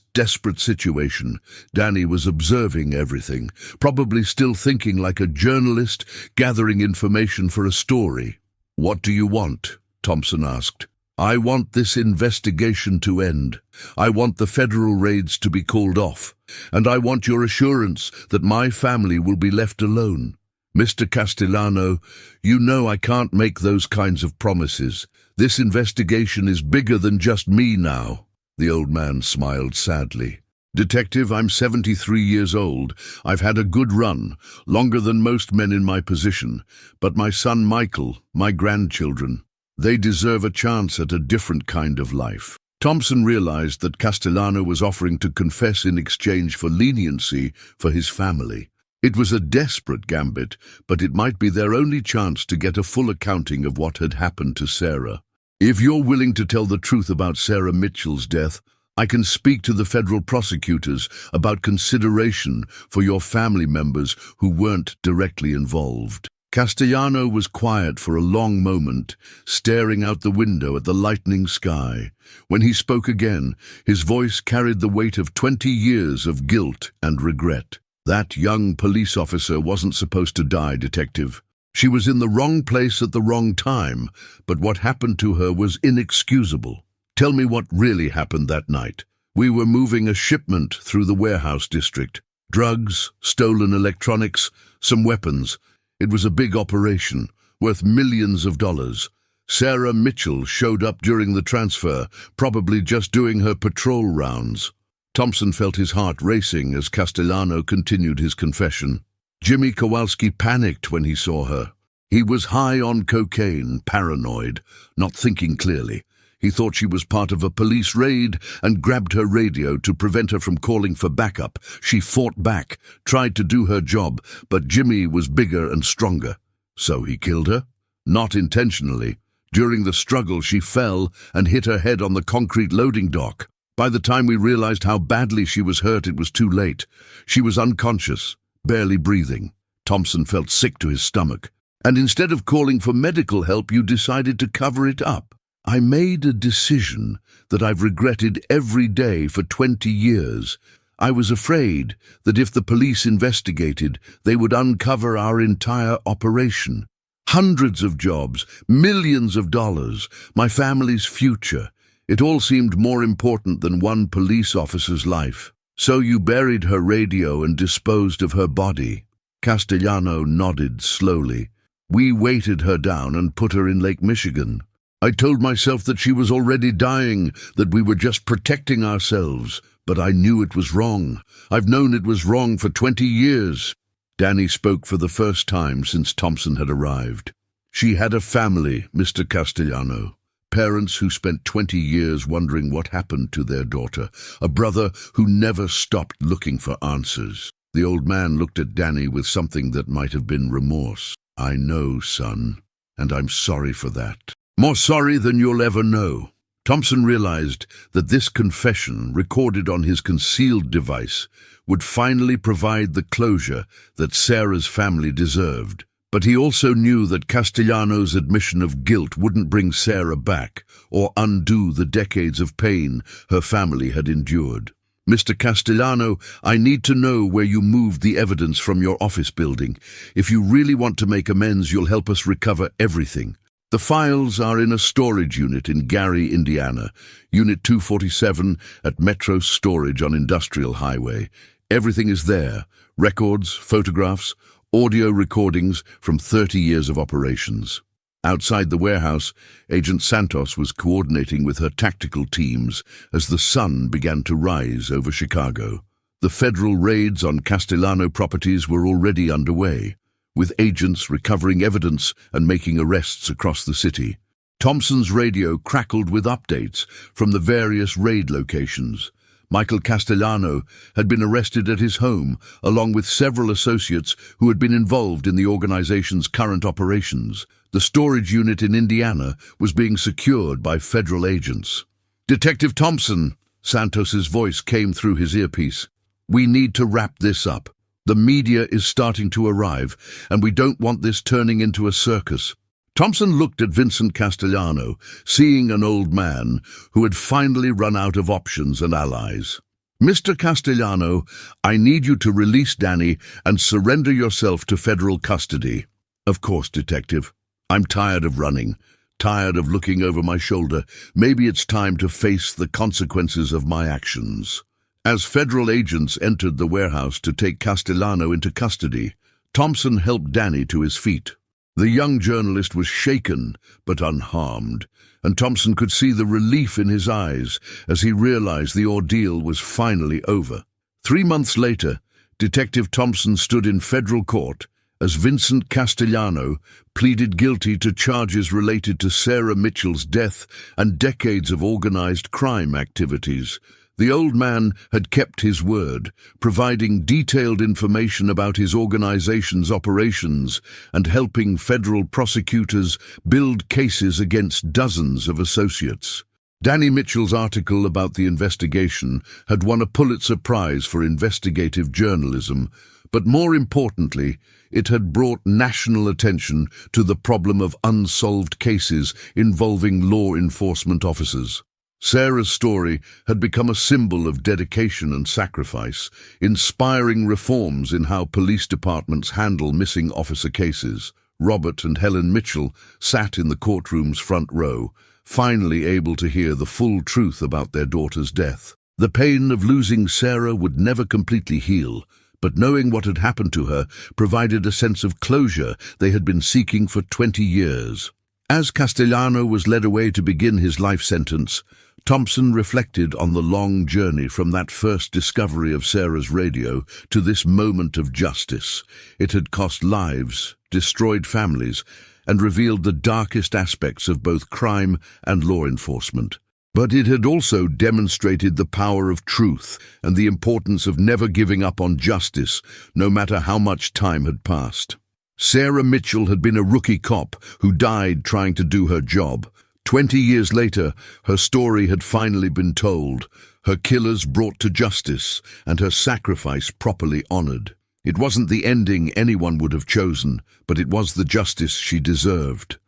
desperate situation, Danny was observing everything, probably still thinking like a journalist gathering information for a story. "What do you want?" Thompson asked. "I want this investigation to end. I want the federal raids to be called off, and I want your assurance that my family will be left alone. Mr. Castellano, you know I can't make those kinds of promises. This investigation is bigger than just me now." The old man smiled sadly. "Detective, I'm 73 years old. I've had a good run, longer than most men in my position. But my son Michael, my grandchildren, They deserve a chance at a different kind of life. Thompson realized that Castellano was offering to confess in exchange for leniency for his family. It was a desperate gambit, but it might be their only chance to get a full accounting of what had happened to Sarah. If you're willing to tell the truth about Sarah Mitchell's death, I can speak to the federal prosecutors about consideration for your family members who weren't directly involved. Castellano was quiet for a long moment, staring out the window at the lightening sky. When he spoke again, his voice carried the weight of 20 years of guilt and regret. That young police officer wasn't supposed to die, Detective. She was in the wrong place at the wrong time, but what happened to her was inexcusable. Tell me what really happened that night. We were moving a shipment through the warehouse district. Drugs, stolen electronics, some weapons. It was a big operation, worth millions of dollars. Sarah Mitchell showed up during the transfer, probably just doing her patrol rounds. Thompson felt his heart racing as Castellano continued his confession. Jimmy Kowalski panicked when he saw her. He was high on cocaine, paranoid, not thinking clearly. He thought she was part of a police raid and grabbed her radio to prevent her from calling for backup. She fought back, tried to do her job, but Jimmy was bigger and stronger. So he killed her? Not intentionally. During the struggle, she fell and hit her head on the concrete loading dock. By the time we realized how badly she was hurt, it was too late. She was unconscious, barely breathing. Thompson felt sick to his stomach. And instead of calling for medical help, you decided to cover it up. I made a decision that I've regretted every day for 20 years. I was afraid that if the police investigated, they would uncover our entire operation. Hundreds of jobs, millions of dollars, my family's future. It all seemed more important than one police officer's life. So you buried her radio and disposed of her body. Castellano nodded slowly. We weighted her down and put her in Lake Michigan. I told myself that she was already dying, that we were just protecting ourselves, but I knew it was wrong. I've known it was wrong for 20 years. Danny spoke for the first time since Thompson had arrived. She had a family, Mr. Castellano. Parents who spent 20 years wondering what happened to their daughter. A brother who never stopped looking for answers. The old man looked at Danny with something that might have been remorse. I know, son, and I'm sorry for that. More sorry than you'll ever know. Thompson realized that this confession, recorded on his concealed device, would finally provide the closure that Sarah's family deserved. But he also knew that Castellano's admission of guilt wouldn't bring Sarah back or undo the decades of pain her family had endured. Mr. Castellano, I need to know where you moved the evidence from your office building. If you really want to make amends, you'll help us recover everything. The files are in a storage unit in Gary, Indiana, Unit 247 at Metro Storage on Industrial Highway. Everything is there. Records, photographs, audio recordings from 30 years of operations. Outside the warehouse, Agent Santos was coordinating with her tactical teams as the sun began to rise over Chicago. The federal raids on Castellano properties were already underway, with agents recovering evidence and making arrests across the city. Thompson's radio crackled with updates from the various raid locations. Michael Castellano had been arrested at his home, along with several associates who had been involved in the organization's current operations. The storage unit in Indiana was being secured by federal agents. "Detective Thompson," Santos's voice came through his earpiece. "We need to wrap this up. The media is starting to arrive, and we don't want this turning into a circus." Thompson looked at Vincent Castellano, seeing an old man who had finally run out of options and allies. "Mr. Castellano, I need you to release Danny and surrender yourself to federal custody." "Of course, Detective. I'm tired of running, tired of looking over my shoulder. Maybe it's time to face the consequences of my actions." As federal agents entered the warehouse to take Castellano into custody, Thompson helped Danny to his feet. The young journalist was shaken but unharmed, and Thompson could see the relief in his eyes as he realized the ordeal was finally over. 3 months later, Detective Thompson stood in federal court as Vincent Castellano pleaded guilty to charges related to Sarah Mitchell's death and decades of organized crime activities. The old man had kept his word, providing detailed information about his organization's operations and helping federal prosecutors build cases against dozens of associates. Danny Mitchell's article about the investigation had won a Pulitzer Prize for investigative journalism, but more importantly, it had brought national attention to the problem of unsolved cases involving law enforcement officers. Sarah's story had become a symbol of dedication and sacrifice, inspiring reforms in how police departments handle missing officer cases. Robert and Helen Mitchell sat in the courtroom's front row, finally able to hear the full truth about their daughter's death. The pain of losing Sarah would never completely heal, but knowing what had happened to her provided a sense of closure they had been seeking for 20 years. As Castellano was led away to begin his life sentence, Thompson reflected on the long journey from that first discovery of Sarah's radio to this moment of justice. It had cost lives, destroyed families, and revealed the darkest aspects of both crime and law enforcement. But it had also demonstrated the power of truth and the importance of never giving up on justice, no matter how much time had passed. Sarah Mitchell had been a rookie cop who died trying to do her job. 20 years later, her story had finally been told, her killers brought to justice, and her sacrifice properly honored. It wasn't the ending anyone would have chosen, but it was the justice she deserved.